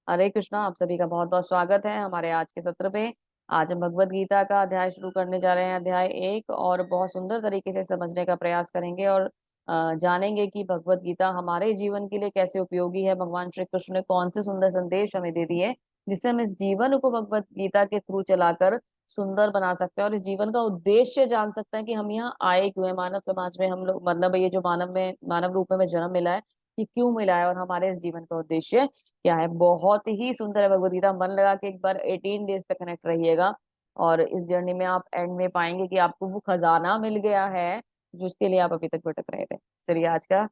हरे कृष्णा। आप सभी का बहुत बहुत स्वागत है हमारे आज के सत्र पे। आज हम भगवत गीता का अध्याय शुरू करने जा रहे हैं, अध्याय 1, और बहुत सुंदर तरीके से समझने का प्रयास करेंगे और जानेंगे कि भगवत गीता हमारे जीवन के लिए कैसे उपयोगी है। भगवान श्री कृष्ण ने कौन से सुंदर संदेश हमें दे दिए जिससे हम इस जीवन को भगवत गीता के थ्रू चलाकर सुंदर बना सकते हैं और इस जीवन का उद्देश्य जान सकते हैं कि हम यहाँ आए क्यों है। मानव समाज में हम लोग, मतलब ये जो मानव रूप में हमें जन्म मिला है, ये क्यों मिला है और हमारे इस जीवन का उद्देश्य क्या है। बहुत ही सुंदर है भगवद गीता। मन लगा के एक बार 18 डेज तक कनेक्ट रहिएगा और इस जर्नी में आप एंड में पाएंगे कि आपको वो खजाना मिल गया है जिसके लिए आप अभी तक भटक रहे थे। चलिए आज का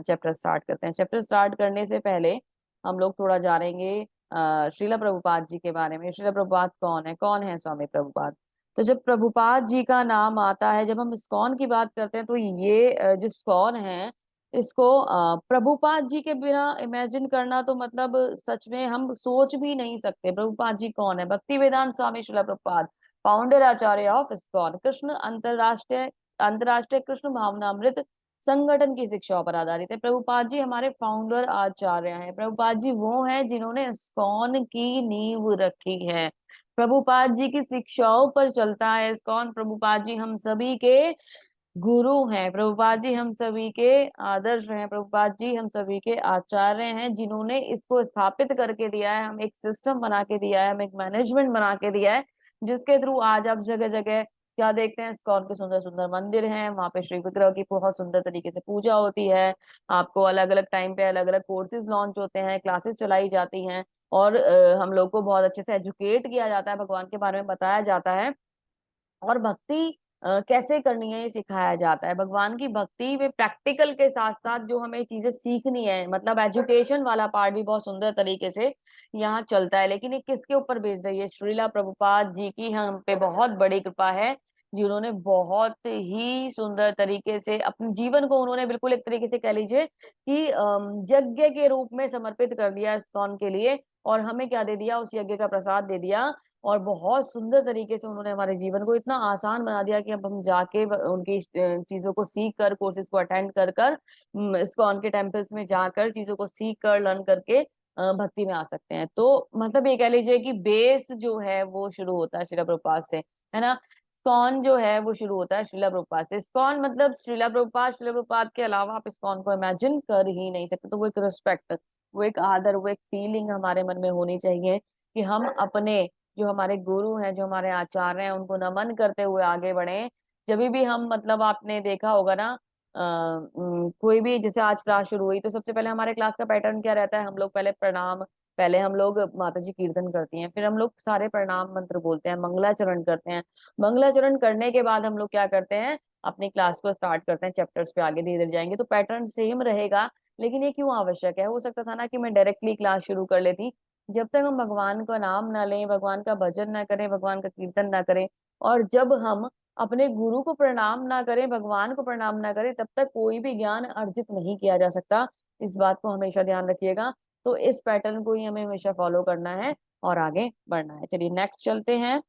चैप्टर स्टार्ट करते हैं। चैप्टर स्टार्ट करने से पहले हम लोग थोड़ा जानेंगे श्रीला प्रभुपाद जी के बारे में। श्रीला प्रभुपाद कौन है स्वामी प्रभुपाद। तो जब प्रभुपाद जी का नाम आता है, जब हम इस्कॉन की बात करते हैं, तो ये जो इस्कॉन है, इसको प्रभुपाद जी के बिना इमेजिन करना तो मतलब सच में हम सोच भी नहीं सकते। प्रभुपाद जी कौन है? Bhakti Vedanta Swami Srila Prabhupada, founder Acharya of ISKCON, Krishna अंतरराष्ट्रीय अंतरराष्ट्रीय कृष्ण भावनामृत संगठन की शिक्षाओं पर आधारित है। प्रभुपाद जी हमारे फाउंडर आचार्य हैं। प्रभुपाद जी वो हैं जिन्होंने इस्कॉन की नींव रखी है। प्रभुपाद जी की शिक्षाओं पर चलता है इस्कॉन। प्रभुपाद जी हम सभी के गुरु हैं। प्रभुपाद जी हम सभी के आदर्श हैं। प्रभुपाद जी हम सभी के आचार्य हैं जिन्होंने इसको स्थापित करके दिया है, हम एक सिस्टम बना के दिया है, हम एक मैनेजमेंट बना के दिया है, जिसके थ्रू आज आप जगह जगह क्या देखते हैं, इस्कॉन के सुंदर सुंदर मंदिर हैं, वहां पे श्री विग्रह की बहुत सुंदर तरीके से पूजा होती है। आपको अलग अलग टाइम पे अलग अलग कोर्सेज लॉन्च होते हैं, क्लासेस चलाई जाती हैं और हम लोग को बहुत अच्छे से एजुकेट किया जाता है, भगवान के बारे में बताया जाता है और भक्ति कैसे करनी है ये सिखाया जाता है। भगवान की भक्ति में प्रैक्टिकल के साथ साथ जो हमें चीजें सीखनी है, मतलब एजुकेशन वाला पार्ट भी बहुत सुंदर तरीके से यहाँ चलता है। लेकिन ये किसके ऊपर बेस्ड है? ये श्रीला प्रभुपाद जी की हम पे बहुत बड़ी कृपा है, जिन्होंने बहुत ही सुंदर तरीके से अपने जीवन को, उन्होंने बिल्कुल एक तरीके से कह लीजिए कि यज्ञ के रूप में समर्पित कर दिया इस्कॉन के लिए, और हमें क्या दे दिया? उस यज्ञ का प्रसाद दे दिया। और बहुत सुंदर तरीके से उन्होंने हमारे जीवन को इतना आसान बना दिया कि अब हम जाके उनकी चीजों को सीख कर, कोर्सेज को अटेंड कर कर, इस्कॉन के टेम्पल्स में जाकर चीजों को सीख कर, लर्न करके भक्ति में आ सकते हैं। तो मतलब ये कह लीजिए कि बेस जो है वो शुरू होता है श्रीला प्रभुपाद से, है ना। इस्कॉन जो है वो शुरू होता है श्रीला प्रभुपाद से। इस्कॉन मतलब श्रीला प्रभुपाद के अलावा आप इस्कॉन को इमेजिन कर ही नहीं सकते। तो वो एक रिस्पेक्ट, वो एक आदर, वो एक फीलिंग हमारे मन में होनी चाहिए कि हम अपने जो हमारे गुरु हैं, जो हमारे आचार्य हैं, उनको नमन करते हुए आगे बढ़े। जब भी हम, मतलब आपने देखा होगा ना, कोई भी जैसे आज क्लास शुरू हुई तो सबसे पहले हमारे क्लास का पैटर्न क्या रहता है? हम लोग पहले प्रणाम, पहले हम लोग माता जी कीर्तन करती हैं, फिर हम लोग सारे प्रणाम मंत्र बोलते हैं, मंगलाचरण करते हैं। मंगलाचरण करने के बाद हम लोग क्या करते हैं? अपनी क्लास को स्टार्ट करते हैं, चैप्टर्स पे आगे धीरे धीरे जाएंगे। तो पैटर्न सेम रहेगा, लेकिन ये क्यों आवश्यक है? हो सकता था ना कि मैं डायरेक्टली क्लास शुरू कर लेती। जब तक हम भगवान का नाम ना लें, भगवान का भजन ना करें, भगवान का कीर्तन ना करें, और जब हम अपने गुरु को प्रणाम ना करें, भगवान को प्रणाम ना करें, तब तक कोई भी ज्ञान अर्जित नहीं किया जा सकता। इस बात को हमेशा ध्यान रखिएगा। तो इस पैटर्न को ही हमें हमेशा फॉलो करना है और आगे बढ़ना है। चलिए नेक्स्ट चलते हैं।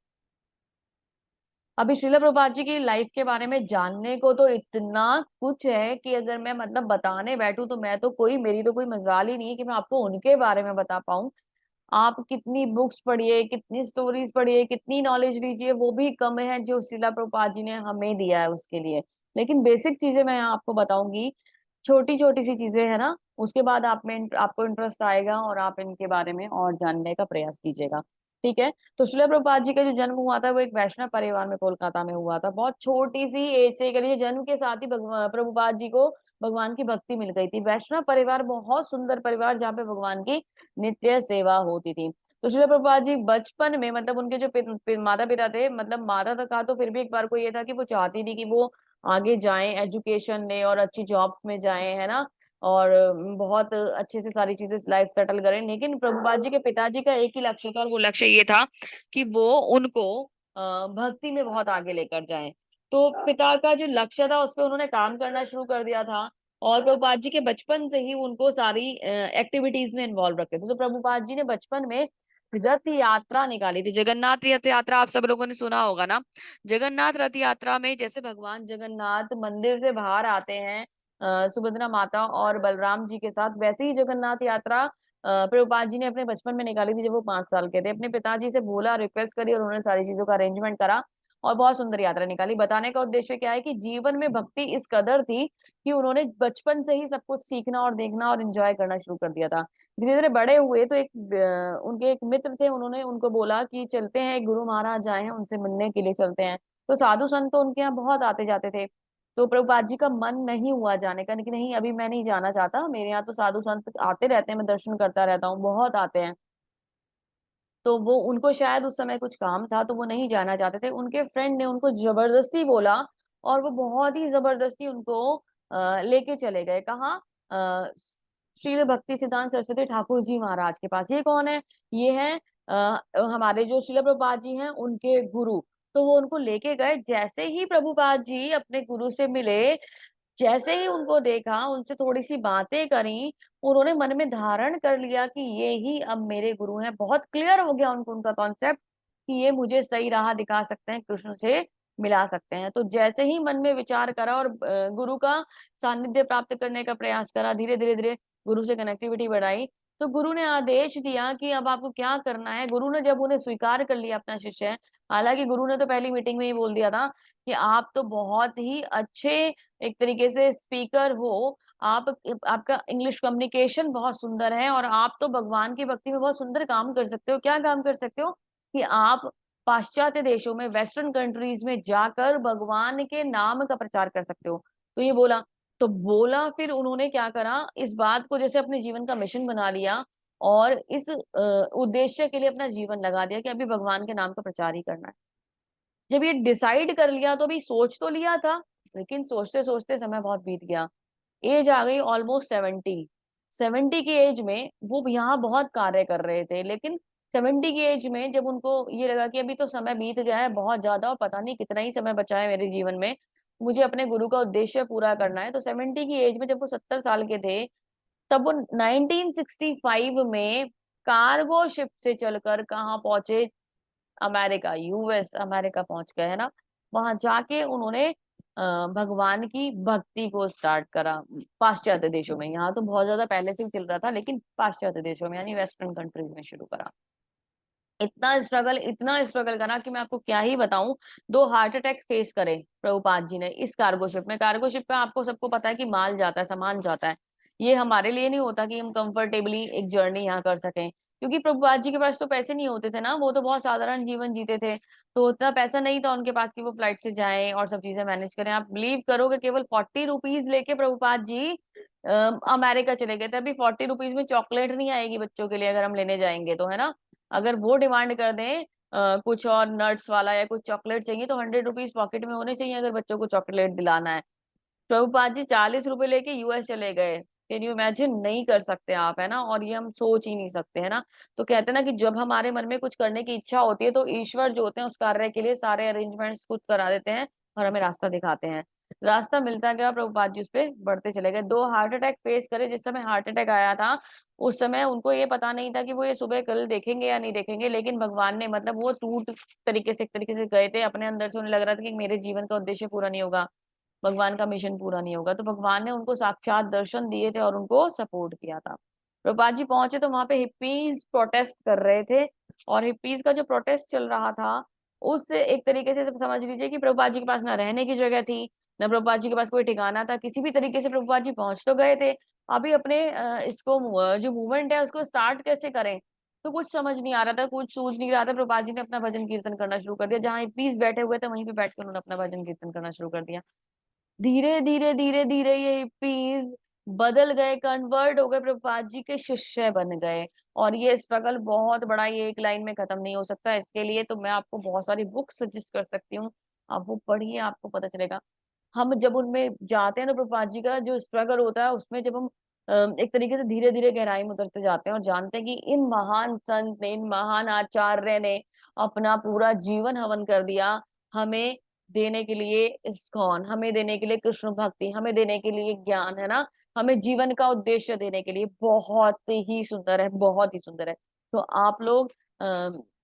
अभी श्रीला प्रभुपाद जी की लाइफ के बारे में जानने को तो इतना कुछ है कि अगर मैं मतलब बताने बैठूं तो मैं तो कोई, मेरी तो कोई मजाल ही नहीं है कि मैं आपको उनके बारे में बता पाऊं। आप कितनी बुक्स पढ़िए, कितनी स्टोरीज पढ़िए, कितनी नॉलेज लीजिए, वो भी कम है जो श्रीला प्रभुपाद जी ने हमें दिया है उसके लिए। लेकिन बेसिक चीजें मैं यहाँ आपको बताऊंगी, छोटी छोटी सी चीजें है ना। उसके बाद आपको इंटरेस्ट आएगा और आप इनके बारे में और जानने का प्रयास कीजिएगा। ठीक है। तो श्रीला प्रभुपाद जी का जो जन्म हुआ था वो एक वैष्णव परिवार में कोलकाता में हुआ था। बहुत छोटी सी एज से करिए, जन्म के साथ ही प्रभुपाद जी को भगवान की भक्ति मिल गई थी। वैष्णव परिवार, बहुत सुंदर परिवार जहाँ पे भगवान की नित्य सेवा होती थी। तो श्रील प्रभुपाद जी बचपन में, मतलब उनके जो माता पिता थे, मतलब माता तो कहा, तो फिर भी एक बार को ये था कि वो चाहती थी कि वो आगे जाएं, एजुकेशन लें और अच्छी जॉब्स में जाएं, है ना। और बहुत अच्छे से सारी चीजें लाइफ सेटल करें। लेकिन प्रभुपाद जी के पिताजी का एक ही लक्ष्य था, और वो लक्ष्य ये था कि वो उनको भक्ति में बहुत आगे लेकर जाएं। तो पिता का जो लक्ष्य था उस पर उन्होंने काम करना शुरू कर दिया था। और प्रभुपाद जी के बचपन से ही उनको सारी एक्टिविटीज में इन्वॉल्व रखते थे। तो प्रभुपाद जी ने बचपन में रथ यात्रा निकाली थी, जगन्नाथ रथ यात्रा। आप सब लोगों ने सुना होगा ना। जगन्नाथ रथ यात्रा में जैसे भगवान जगन्नाथ मंदिर से बाहर आते हैं सुभद्रा माता और बलराम जी के साथ, वैसे ही जगन्नाथ यात्रा प्रभुपाद जी ने अपने बचपन में निकाली थी जब वो 5 साल के थे। अपने पिताजी से बोला, रिक्वेस्ट करी और उन्होंने सारी चीजों का अरेंजमेंट करा और बहुत सुंदर यात्रा निकाली। बताने का उद्देश्य क्या है कि जीवन में भक्ति इस कदर थी कि उन्होंने बचपन से ही सब कुछ सीखना और देखना और एंजॉय करना शुरू कर दिया था। धीरे धीरे बड़े हुए तो उनके एक मित्र थे, उन्होंने उनको बोला कि चलते हैं, एक गुरु महाराज आए हैं, उनसे मिलने के लिए चलते हैं। तो साधु संत तो उनके यहाँ बहुत आते जाते थे। तो प्रभुपाद जी का मन नहीं हुआ जाने का, कि नहीं अभी मैं नहीं जाना चाहता, मेरे यहाँ तो साधु संत आते रहते हैं, मैं दर्शन करता रहता हूँ, बहुत आते हैं। तो वो उनको शायद उस समय कुछ काम था तो वो नहीं जाना चाहते थे। उनके फ्रेंड ने उनको जबरदस्ती बोला और वो बहुत ही जबरदस्ती उनको लेके चले गए। कहाँ? श्रील भक्ति सिद्धांत सरस्वती ठाकुर जी महाराज के पास। ये कौन है? ये है हमारे जो श्रील प्रभुपाद जी हैं उनके गुरु। तो वो उनको लेके गए। जैसे ही प्रभुपाद जी अपने गुरु से मिले, जैसे ही उनको देखा, उनसे थोड़ी सी बातें करी, उन्होंने मन में धारण कर लिया कि ये ही अब मेरे गुरु हैं। बहुत क्लियर हो गया उनको उनका कॉन्सेप्ट कि ये मुझे सही राह दिखा सकते हैं, कृष्ण से मिला सकते हैं। तो जैसे ही मन में विचार करा और गुरु का सानिध्य प्राप्त करने का प्रयास करा, धीरे धीरे धीरे गुरु से कनेक्टिविटी बढ़ाई, तो गुरु ने आदेश दिया कि अब आपको क्या करना है। गुरु ने जब उन्हें स्वीकार कर लिया अपना शिष्य है, हालांकि गुरु ने तो पहली मीटिंग में ही बोल दिया था कि आप तो बहुत ही अच्छे एक तरीके से स्पीकर हो, आप आपका इंग्लिश कम्युनिकेशन बहुत सुंदर है और आप तो भगवान की भक्ति में बहुत सुंदर काम कर सकते हो। क्या काम कर सकते हो? कि आप पाश्चात्य देशों में, वेस्टर्न कंट्रीज में जाकर भगवान के नाम का प्रचार कर सकते हो। तो ये बोला, तो बोला, फिर उन्होंने क्या करा, इस बात को जैसे अपने जीवन का मिशन बना लिया और इस उद्देश्य के लिए अपना जीवन लगा दिया कि अभी भगवान के नाम का प्रचार ही करना है। जब ये डिसाइड कर लिया तो अभी सोच तो लिया था, लेकिन सोचते सोचते समय बहुत बीत गया। एज आ गई ऑलमोस्ट 70। 70 की एज में वो यहाँ बहुत कार्य कर रहे थे, लेकिन 70 की एज में जब उनको ये लगा कि अभी तो समय बीत गया है बहुत ज्यादा और पता नहीं कितना ही समय बचा है मेरे जीवन में, मुझे अपने गुरु का उद्देश्य पूरा करना है। तो 70 की एज में जब वो 70 साल के थे, तब वो 1965 में कार्गो शिप से चलकर कहाँ पहुंचे? अमेरिका, यूएस अमेरिका पहुंच गए, है ना। वहां जाके उन्होंने भगवान की भक्ति को स्टार्ट करा पाश्चात्य देशों में। यहाँ तो बहुत ज्यादा पहले से ही चल रहा था, लेकिन पाश्चात्य देशों में यानी वेस्टर्न कंट्रीज में शुरू करा। इतना स्ट्रगल करा कि मैं आपको क्या ही बताऊं। 2 हार्ट अटैक फेस करे प्रभुपाद जी ने इस कार्गो शिप में। कार्गो शिप में आपको सबको पता है कि माल जाता है, सामान जाता है। ये हमारे लिए नहीं होता कि हम कंफर्टेबली एक जर्नी यहाँ कर सकें, क्योंकि प्रभुपाद जी के पास तो पैसे नहीं होते थे ना, वो तो बहुत साधारण जीवन जीते थे। तो उतना पैसा नहीं था उनके पास कि वो फ्लाइट से जाएं और सब चीजें मैनेज करें। आप बिलीव करोगे, केवल 40 रुपीज लेके प्रभुपाद जी अमेरिका चले गए थे। अभी 40 रुपीज में चॉकलेट नहीं आएगी बच्चों के लिए अगर हम लेने जाएंगे तो, है ना। अगर वो डिमांड कर दें कुछ और नट्स वाला या कुछ चॉकलेट चाहिए, तो 100 रुपीज पॉकेट में होने चाहिए अगर बच्चों को चॉकलेट दिलाना है। प्रभुपाद जी 40 रुपए लेके यूएस चले गए। Can you imagine? नहीं कर सकते आप, है ना। और ये हम सोच ही नहीं सकते, है ना। तो कहते हैं ना कि जब हमारे मन में कुछ करने की इच्छा होती है तो ईश्वर जो होते हैं उस कार्य के लिए सारे अरेंजमेंट्स खुद करा देते हैं और हमें रास्ता दिखाते हैं। रास्ता मिलता गया, प्रभुपाद जी उस पे बढ़ते चले गए। 2 हार्ट अटैक फेस करे। जिस समय हार्ट अटैक आया था उस समय उनको ये पता नहीं था कि वो ये सुबह कल देखेंगे या नहीं देखेंगे, लेकिन भगवान ने, मतलब वो टूट तरीके से एक तरीके से गए थे अपने अंदर से। उन्हें लग रहा था कि मेरे जीवन का उद्देश्य पूरा नहीं होगा, भगवान का मिशन पूरा नहीं होगा। तो भगवान ने उनको साक्षात दर्शन दिए थे और उनको सपोर्ट किया था। प्रभुपाद जी पहुंचे तो वहां पे हिप्पीज प्रोटेस्ट कर रहे थे, और हिप्पीज का जो प्रोटेस्ट चल रहा था उससे एक तरीके से समझ लीजिए कि प्रभुपाद जी के पास ना रहने की जगह थी, न प्रभुपाद जी के पास कोई ठिकाना था। किसी भी तरीके से प्रभुपाद जी पहुंच तो गए थे, अभी अपने इसको जो मूवमेंट है उसको स्टार्ट कैसे करें, तो कुछ समझ नहीं आ रहा था, कुछ सूझ नहीं रहा था। प्रभुपाद जी ने अपना भजन कीर्तन करना शुरू कर दिया। जहाँ हिप्पीज बैठे हुए थे वहीं पे बैठकर उन्होंने अपना भजन कीर्तन करना शुरू कर दिया। धीरे धीरे धीरे धीरे ये हिप्पीज बदल गए, कन्वर्ट हो गए, प्रभुपाद जी के शिष्य बन गए। और ये स्ट्रगल बहुत बड़ा, ये एक लाइन में खत्म नहीं हो सकता। इसके लिए तो मैं आपको बहुत सारी बुक्स सजेस्ट कर सकती हूँ, आप वो पढ़िए, आपको पता चलेगा। हम जब उनमें जाते हैं ना, प्रभुपाद जी का जो स्ट्रगल होता है उसमें जब हम एक तरीके से धीरे धीरे गहराई में उतरते जाते हैं और जानते हैं कि इन महान संत ने, इन महान आचार्य ने अपना पूरा जीवन हवन कर दिया हमें देने के लिए इस्कॉन, हमें देने के लिए कृष्ण भक्ति, हमें देने के लिए ज्ञान, है ना, हमें जीवन का उद्देश्य देने के लिए। बहुत ही सुंदर है, बहुत ही सुंदर है। तो आप लोग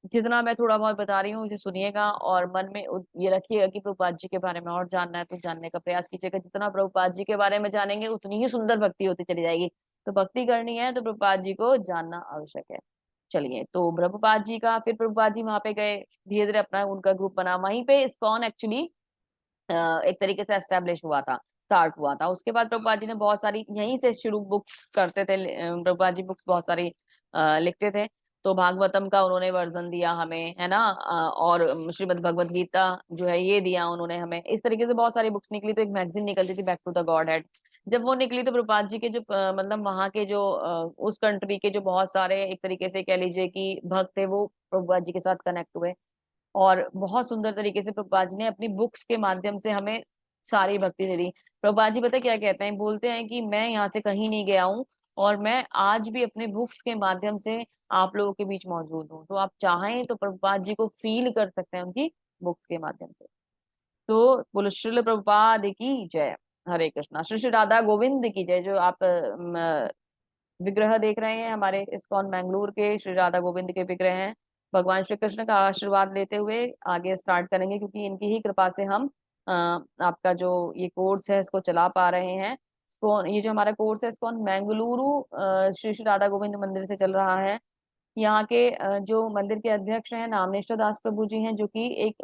जितना मैं थोड़ा बहुत बता रही हूँ उसे सुनिएगा और मन में ये रखिएगा कि प्रभुपाद जी के बारे में और जानना है तो जानने का प्रयास कीजिएगा। जितना प्रभुपाद जी के बारे में जानेंगे उतनी ही सुंदर भक्ति होती चली जाएगी। तो भक्ति करनी है तो प्रभुपाद जी को जानना आवश्यक है। चलिए, तो प्रभुपाद जी का, फिर प्रभुपाद जी वहां पे गए, धीरे धीरे अपना उनका ग्रुप बना, वहीं पे इस्कॉन एक्चुअली एक तरीके से एस्टेब्लिश हुआ था, स्टार्ट हुआ था। उसके बाद प्रभुपाद जी ने बहुत सारी यहीं से शुरू बुक्स करते थे, प्रभुपाद जी बुक्स बहुत सारी लिखते थे। तो भागवतम का उन्होंने वर्जन दिया हमें, है ना, और श्रीमद् भगवत गीता जो है ये दिया उन्होंने हमें। इस तरीके से बहुत सारी बुक्स निकली। तो एक मैगजीन निकलती थी, back to the godhead, जब वो निकली तो प्रभुपाद जी के जो मतलब वहां के जो उस कंट्री के जो बहुत सारे एक तरीके से कह लीजिए कि भक्त थे, वो प्रभुपाद जी के साथ कनेक्ट हुए। और बहुत सुंदर तरीके से प्रभुपाद जी ने अपनी बुक्स के माध्यम से हमें सारी भक्ति दे दी। प्रभुपाद जी पता क्या कहते हैं, बोलते हैं कि मैं यहाँ से कहीं नहीं गया हूँ, और मैं आज भी अपने बुक्स के माध्यम से आप लोगों के बीच मौजूद हूँ। तो आप चाहें तो प्रभुपाद जी को फील कर सकते हैं उनकी बुक्स के माध्यम से। तो बोलो श्रील प्रभुपाद की जय। हरे कृष्णा। श्री श्री राधा गोविंद की जय। जो आप विग्रह देख रहे हैं हमारे इस्कॉन मैंगलोर के, श्री राधा गोविंद के विग्रह हैं। भगवान श्री कृष्ण का आशीर्वाद लेते हुए आगे स्टार्ट करेंगे, क्योंकि इनकी ही कृपा से हम आपका जो ये कोर्स है इसको चला पा रहे हैं। इस्कॉन, ये जो हमारा कोर्स है इस्कॉन मैंगलुरु श्री श्री राधा गोविंद मंदिर से चल रहा है। यहाँ के जो मंदिर के अध्यक्ष हैं नामनेश्वर दास प्रभु जी हैं, जो कि एक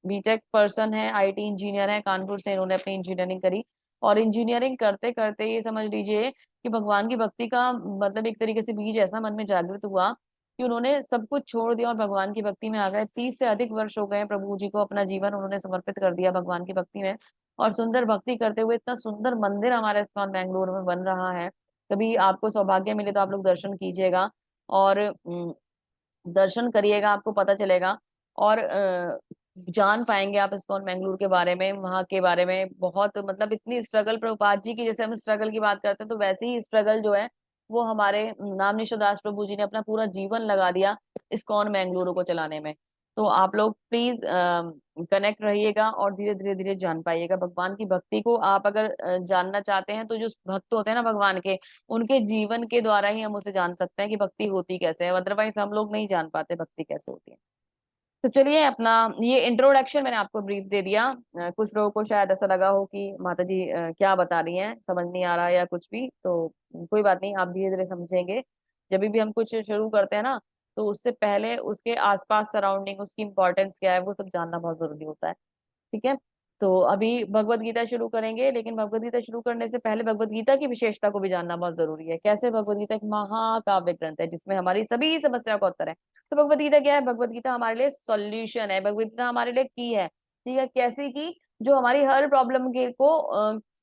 बीटेक पर्सन है, आईटी इंजीनियर है, कानपुर से इन्होंने अपनी इंजीनियरिंग करी। और इंजीनियरिंग करते करते ये समझ लीजिए कि भगवान की भक्ति का मतलब एक तरीके से बीज ऐसा मन में जागृत हुआ कि उन्होंने सब कुछ छोड़ दिया और भगवान की भक्ति में आ गए। 30 से अधिक वर्ष हो गए प्रभु जी को, अपना जीवन उन्होंने समर्पित कर दिया भगवान की भक्ति में। और सुंदर भक्ति करते हुए इतना सुंदर मंदिर हमारे इस्कॉन बैंगलोर में बन रहा है। कभी आपको सौभाग्य मिले तो आप लोग दर्शन कीजिएगा, और दर्शन करिएगा, आपको पता चलेगा। और जान पाएंगे आप इस्कॉन मैंगलोर के बारे में, वहां के बारे में। बहुत मतलब इतनी स्ट्रगल प्रभुपाद जी की, जैसे हम स्ट्रगल की बात करते हैं, तो वैसे ही स्ट्रगल जो है वो हमारे नामनिशो दास प्रभु जी ने अपना पूरा जीवन लगा दिया इस्कॉन मैंगलोर को चलाने में। तो आप लोग प्लीज कनेक्ट रहिएगा और धीरे धीरे धीरे जान पाइएगा भगवान की भक्ति को। आप अगर जानना चाहते हैं तो जो भक्त होते हैं ना भगवान के, उनके जीवन के द्वारा ही हम उसे जान सकते हैं कि भक्ति होती कैसे है, अदरवाइज हम लोग नहीं जान पाते भक्ति कैसे होती है। तो चलिए, अपना ये इंट्रोडक्शन मैंने आपको ब्रीफ दे दिया। कुछ लोगों को शायद ऐसा लगा हो कि माता जी क्या बता रही हैं, समझ नहीं आ रहा या कुछ भी, तो कोई बात नहीं, आप धीरे धीरे समझेंगे। जब भी हम कुछ शुरू करते हैं ना, तो उससे पहले उसके आसपास सराउंडिंग, उसकी इंपॉर्टेंस क्या है, वो सब जानना बहुत जरूरी होता है। ठीक है। तो अभी भगवत गीता शुरू करेंगे, लेकिन भगवत गीता शुरू करने से पहले भगवत गीता की विशेषता को भी जानना बहुत जरूरी है। कैसे? भगवत गीता एक महाकाव्य ग्रंथ है जिसमें हमारी सभी समस्या का उत्तर है। तो भगवत गीता क्या है? भगवत गीता हमारे लिए सॉल्यूशन है, भगवत गीता हमारे लिए की है। ठीक है, कैसी की? जो हमारी हर प्रॉब्लम के को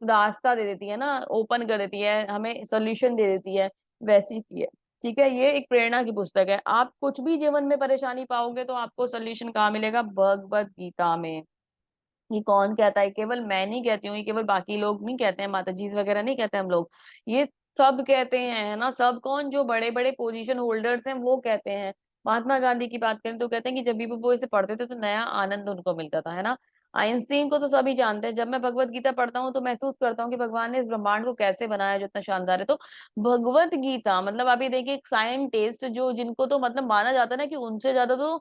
रास्ता दे देती है ना, ओपन कर देती है, हमें सॉल्यूशन दे देती है, वैसी की है। ठीक है, ये एक प्रेरणा की पुस्तक है। आप कुछ भी जीवन में परेशानी पाओगे तो आपको सोल्यूशन कहाँ मिलेगा? भगवत गीता में। ये कौन कहता है? केवल मैं नहीं कहती हूँ, ये केवल बाकी लोग नहीं कहते हैं, माता जी वगैरह नहीं कहते हम लोग, ये सब कहते हैं, है ना। सब कौन? जो बड़े बड़े पोजीशन होल्डर्स हैं वो कहते हैं। महात्मा गांधी की बात करें तो कहते हैं कि जब भी वो इसे पढ़ते थे तो नया आनंद उनको मिलता था, है ना। आइंस्टीन को तो सभी जानते हैं। जब मैं भगवत गीता पढ़ता हूँ तो महसूस करता हूँ कि भगवान ने इस ब्रह्मांड को कैसे बनाया जो इतना शानदार है। तो भगवत गीता मतलब अभी देखिए, एक साइंटिस्ट जो, जिनको तो मतलब माना जाता है ना कि उनसे ज्यादा तो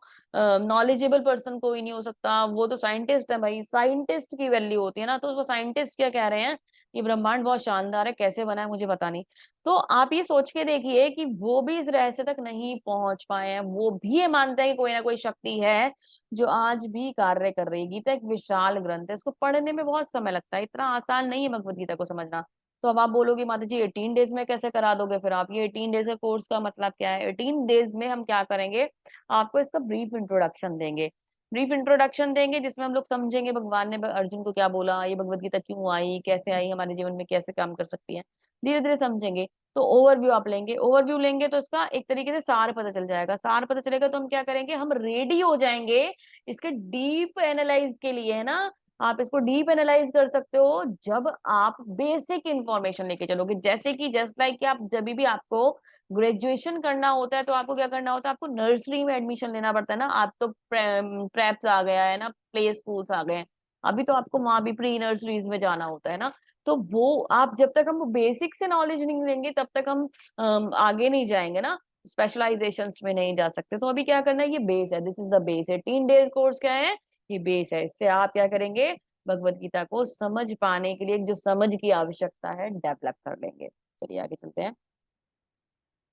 नॉलेजेबल पर्सन कोई नहीं हो सकता, वो तो साइंटिस्ट है भाई। साइंटिस्ट की वैल्यू होती है ना। तो वो साइंटिस्ट क्या कह रहे हैं? ये ब्रह्मांड बहुत शानदार है, कैसे बना है मुझे पता नहीं। तो आप ये सोच के देखिए कि वो भी इस रहस्य तक नहीं पहुंच पाए हैं, वो भी ये मानते हैं कि कोई ना कोई शक्ति है जो आज भी कार्य कर रही है। गीता एक विशाल ग्रंथ है, इसको पढ़ने में बहुत समय लगता है, इतना आसान नहीं है भगवत गीता को समझना। तो अब आप बोलोगे माता जी 18 डेज में कैसे करा दोगे? फिर आप ये 18 डेज का कोर्स का मतलब क्या है? 18 डेज में हम क्या करेंगे? आपको इसका ब्रीफ इंट्रोडक्शन देंगे। ब्रीफ इंट्रोडक्शन देंगे जिसमें हम लोग समझेंगे भगवान ने अर्जुन को क्या बोला, ये भगवत गीता क्यों आई, कैसे आई, हमारे जीवन में कैसे काम कर सकती है, धीरे धीरे समझेंगे। तो ओवरव्यू आप लेंगे, ओवरव्यू लेंगे तो इसका एक तरीके से सार पता चल जाएगा। सार पता चलेगा तो हम क्या करेंगे? हम रेडी हो जाएंगे इसके डीप एनालाइज के लिए, है ना। आप इसको डीप एनालाइज कर सकते हो जब आप बेसिक इंफॉर्मेशन लेके चलोगे। जैसे कि जस्ट लाइक कि आप जब भी आपको ग्रेजुएशन करना होता है तो आपको क्या करना होता है? आपको नर्सरी में एडमिशन लेना पड़ता है ना। आप तो प्रेप्स आ गया है ना, प्ले स्कूल्स आ गए हैं, अभी तो आपको वहां भी प्री नर्सरीज में जाना होता है ना। तो वो आप जब तक हम बेसिक से नॉलेज नहीं लेंगे तब तक हम आगे नहीं जाएंगे ना, स्पेशलाइजेशंस में नहीं जा सकते। तो अभी क्या करना है? ये बेस है, this is the base. 18 days course क्या है? ये बेस है। इससे आप क्या करेंगे? भगवत गीता को समझ पाने के लिए जो समझ की आवश्यकता है डेवलप कर लेंगे। चलिए आगे चलते हैं।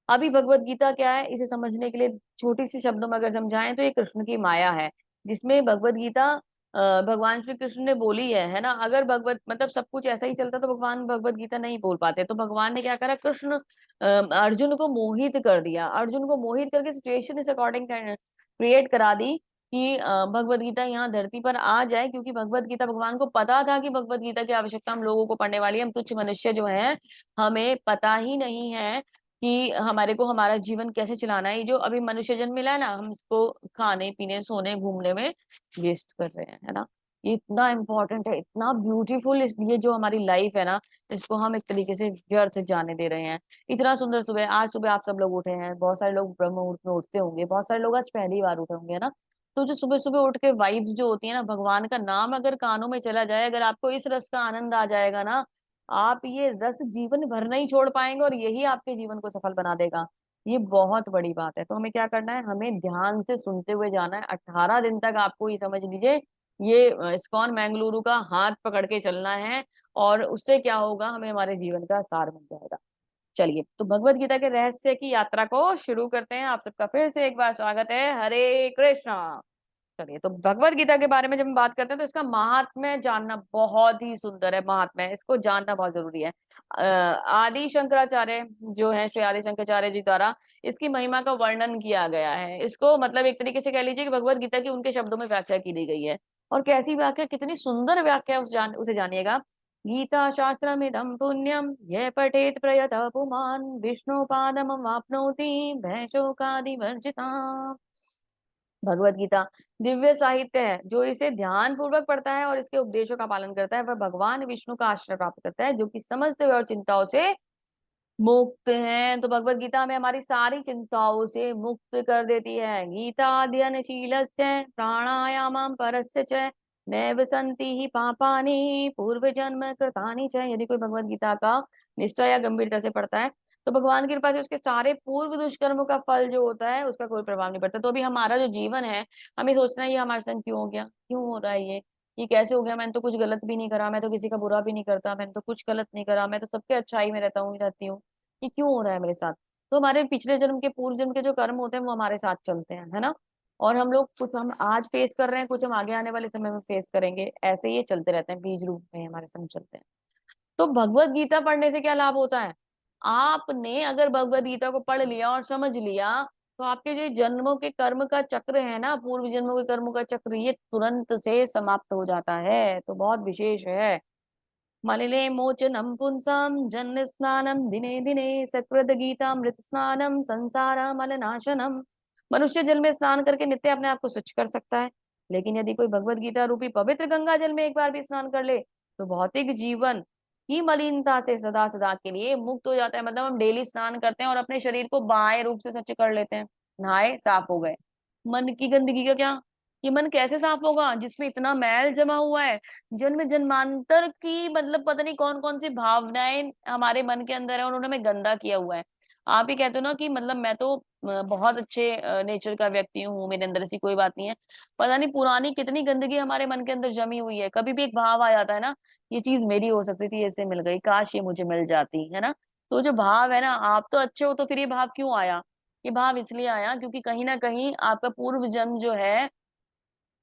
अभी भगवत गीता क्या है, इसे समझने के लिए छोटी सी शब्दों में अगर समझाएं तो ये कृष्ण की माया है, जिसमें भगवत गीता भगवान श्री कृष्ण ने बोली है ना। अगर भगवत मतलब सब कुछ ऐसा ही चलता तो भगवान भगवत गीता नहीं बोल पाते। तो भगवान ने क्या करा, कृष्ण अर्जुन को मोहित कर दिया, अर्जुन को मोहित करके सिचुएशन इस अकॉर्डिंग क्रिएट करा दी कि भगवत गीता यहाँ धरती पर आ जाए, क्योंकि भगवत गीता भगवान को पता था कि भगवत गीता की आवश्यकता हम लोगों को पढ़ने वाली है। हम तुच्छ मनुष्य जो है, हमें पता ही नहीं है कि हमारे को हमारा जीवन कैसे चलाना है। ये जो अभी मनुष्य जन्म मिला है ना, हम इसको खाने पीने सोने घूमने में वेस्ट कर रहे हैं, है ना। ये इतना इम्पोर्टेंट है, इतना ब्यूटीफुल, ये जो हमारी लाइफ है ना, इसको हम एक तरीके से व्यर्थ जाने दे रहे हैं। इतना सुंदर सुबह, आज सुबह आप सब लोग उठे हैं, बहुत सारे लोग ब्रह्म मुहूर्त में उठते होंगे, बहुत सारे लोग आज पहली बार उठे होंगे, है ना। तो जो सुबह सुबह उठ के वाइब्स जो होती है ना, भगवान का नाम अगर कानों में चला जाए, अगर आपको इस रस का आनंद आ जाएगा ना, आप ये रस जीवन भर नहीं छोड़ पाएंगे, और यही आपके जीवन को सफल बना देगा। ये बहुत बड़ी बात है। तो हमें क्या करना है, हमें ध्यान से सुनते हुए जाना है। 18 दिन तक आपको ये समझ लीजिए, ये इस्कॉन मैंगलुरु का हाथ पकड़ के चलना है, और उससे क्या होगा, हमें हमारे जीवन का सार मिल जाएगा। चलिए, तो भगवत गीता के रहस्य की यात्रा को शुरू करते हैं। आप सबका फिर से एक बार स्वागत है। हरे कृष्णा। चलिए, तो भगवत गीता के बारे में जब हम बात करते हैं तो इसका महात्म्य जानना बहुत ही सुंदर है। महात्म्य, इसको जानना बहुत जरूरी है। आदि शंकराचार्य जो है, श्री आदि शंकराचार्य जी द्वारा इसकी महिमा का वर्णन किया गया है। इसको मतलब एक तरीके से कह लीजिए कि भगवत गीता की उनके शब्दों में व्याख्या की दी गई है। और कैसी व्याख्या, कितनी सुंदर व्याख्या है, उसे जानिएगा। गीता शास्त्रमिदं पुण्यम यः पठेत् प्रयतः पुमान् विष्णु पादमवाप्नोति भयशोकादिवर्जिता। भगवत गीता दिव्य साहित्य है। जो इसे ध्यान पूर्वक पढ़ता है और इसके उपदेशों का पालन करता है, वह भगवान विष्णु का आश्रय प्राप्त करता है, जो कि समस्त और चिंताओं से मुक्त है। तो भगवत गीता हमें हमारी सारी चिंताओं से मुक्त कर देती है। गीता अध्ययनशीलस्य प्राणायामं परस्य च नैव सन्ति ही पापानि पूर्व जन्म कृतानि च। यदि कोई भगवत गीता का निष्ठा या गंभीरता से पढ़ता है, तो भगवान की कृपा से उसके सारे पूर्व दुष्कर्मों का फल जो होता है उसका कोई प्रभाव नहीं पड़ता। तो अभी हमारा जो जीवन है, हमें सोचना है ये हमारे संग क्यों हो गया, क्यों हो रहा है ये कैसे हो गया। मैंने तो कुछ गलत भी नहीं करा, मैं तो किसी का बुरा भी नहीं करता, मैंने तो कुछ गलत नहीं करा, मैं तो सबके अच्छाई में रहती हूँ, ये क्यों हो रहा है मेरे साथ। तो हमारे पिछले जन्म के पूर्व जन्म के जो कर्म होते हैं वो हमारे साथ चलते हैं, है ना। और हम लोग कुछ हम आज फेस कर रहे हैं, कुछ हम आगे आने वाले समय में फेस करेंगे। ऐसे ये चलते रहते हैं, बीज रूप में हमारे संग चलते हैं। तो भगवत गीता पढ़ने से क्या लाभ होता है, आपने अगर भगवत गीता को पढ़ लिया और समझ लिया, तो आपके जो जन्मों के कर्म का चक्र है ना, पूर्व जन्मों के कर्मों का चक्र, ये तुरंत से समाप्त हो जाता है। तो बहुत विशेष है। मलिने मोचनम पुंसाम जन्म स्नानम दिने दिने सकृत गीतामृत स्नानम संसार मलनाशनम। मनुष्य जल में स्नान करके नित्य अपने आप को स्वच्छ कर सकता है, लेकिन यदि कोई भगवत गीता रूपी पवित्र गंगा जल में एक बार भी स्नान कर ले, तो भौतिक जीवन की मलिनता से सदा सदा के लिए मुक्त हो जाता है। मतलब हम डेली स्नान करते हैं और अपने शरीर को बाएं रूप से स्वच्छ कर लेते हैं, नहाए साफ हो गए। मन की गंदगी का क्या, ये मन कैसे साफ होगा जिसमें इतना मैल जमा हुआ है। जन्म जन्मांतर की मतलब पता नहीं कौन कौन सी भावनाएं हमारे मन के अंदर है, और उन्होंने हमें गंदा किया हुआ है। आप ही कहते हो ना कि मतलब मैं तो बहुत अच्छे नेचर का व्यक्ति हूँ, मेरे अंदर ऐसी कोई बात नहीं है। पता नहीं पुरानी कितनी गंदगी हमारे मन के अंदर जमी हुई है। कभी भी एक भाव आ जाता है ना, ये चीज मेरी हो सकती थी, ऐसे मिल गई, काश ये मुझे मिल जाती, है ना। तो जो भाव है ना, आप तो अच्छे हो, तो फिर ये भाव क्यों आया। ये भाव इसलिए आया क्योंकि कहीं ना कहीं आपका पूर्व जन्म जो है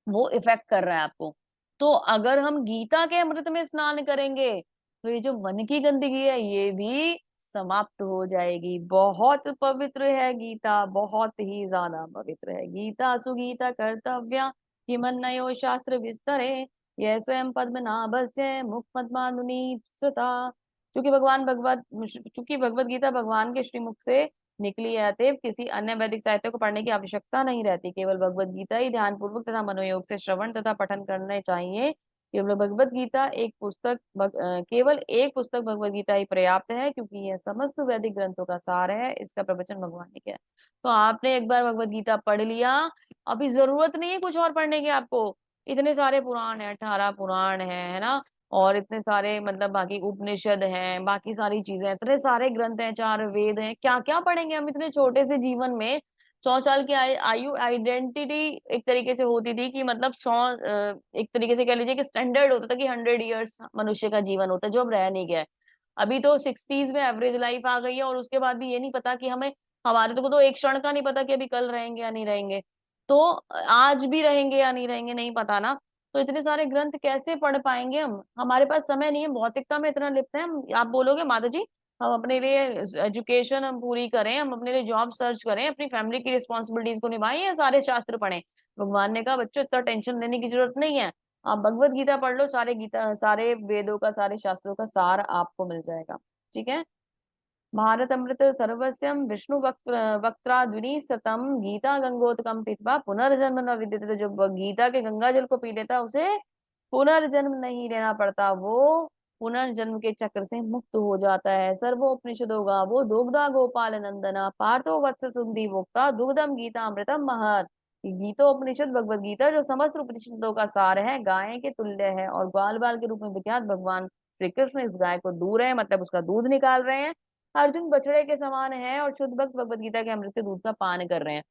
वो इफेक्ट कर रहा है आपको। तो अगर हम गीता के अमृत में स्नान करेंगे, तो ये जो मन की गंदगी है ये भी समाप्त हो जाएगी। बहुत पवित्र है गीता, बहुत ही ज्यादा पवित्र है गीता। सुगीता कर्तव्या किमन्यो शास्त्र विस्तरे यह स्वयं पद्मनाभस्य मुख पद्मानुनी श्रुता। चूंकि भगवत गीता भगवान के श्रीमुख से निकली है, अतएव किसी अन्य वैदिक साहित्य को पढ़ने की आवश्यकता नहीं रहती। केवल भगवत गीता ही ध्यान पूर्वक तथा मनोयोग से श्रवण तथा पठन करने चाहिए। केवल भगवत गीता एक पुस्तक केवल एक पुस्तक भगवत गीता ही पर्याप्त है, क्योंकि यह समस्त वैदिक ग्रंथों का सार है। इसका प्रवचन भगवान ने किया है। तो आपने एक बार भगवत गीता पढ़ लिया, अभी जरूरत नहीं है कुछ और पढ़ने की आपको। इतने सारे पुराण है, 18 पुराण है ना। और इतने सारे मतलब बाकी उपनिषद हैं, बाकी सारी चीजें, इतने सारे ग्रंथ हैं, 4 वेद हैं, क्या क्या पढ़ेंगे हम इतने छोटे से जीवन में। 100 साल की आयु आइडेंटिटी एक तरीके से होती थी कि मतलब 100 एक तरीके से कह लीजिए कि स्टैंडर्ड होता था कि 100 ईयर्स मनुष्य का जीवन होता है, जो अब रह नहीं गया है। अभी तो 60s में एवरेज लाइफ आ गई है, और उसके बाद भी ये नहीं पता कि हमें, हमारे तो एक क्षण का नहीं पता कि अभी कल रहेंगे या नहीं रहेंगे, तो आज भी रहेंगे या नहीं रहेंगे नहीं पता ना। तो इतने सारे ग्रंथ कैसे पढ़ पाएंगे हम, हमारे पास समय नहीं है, भौतिकता में इतना लिप्त है हम। आप बोलोगे माता जी हम अपने लिए एजुकेशन हम पूरी करें, हम अपने लिए जॉब सर्च करें, अपनी फैमिली की रिस्पॉन्सिबिलिटीज को निभाएं, या सारे शास्त्र पढ़ें? भगवान ने कहा बच्चों इतना टेंशन लेने की जरूरत नहीं है, आप भगवत गीता पढ़ लो, सारे गीता सारे वेदों का सारे शास्त्रों का सार आपको मिल जाएगा। ठीक है। भारत अमृत सर्वस्यम विष्णु वक्त्राद्विनी सतम गीता गंगोदकम पीत्वा पुनर्जन्म न विद्यते। तो जो गीता के गंगा जल को पी लेता है उसे पुनर्जन्म नहीं लेना पड़ता, वो पुनर्जन्म के चक्र से मुक्त हो जाता है। सर्वोपनिषदों का वो दुग्धा गोपाल नंदना पार्थो वत्स सुंदी भोक्ता दुग्धम गीता अमृतम महत। गीतोपनिषद भगवत गीता जो समस्त उपनिषदों का सार है, गाय के तुल्य है, और ग्वाल बाल के रूप में विख्यात भगवान श्री कृष्ण इस गाय को दूर है, मतलब उसका दूध निकाल रहे हैं। अर्जुन बछड़े के समान है, और शुद्ध भक्त भगवत गीता के अमृत के दूध का पान कर रहे हैं।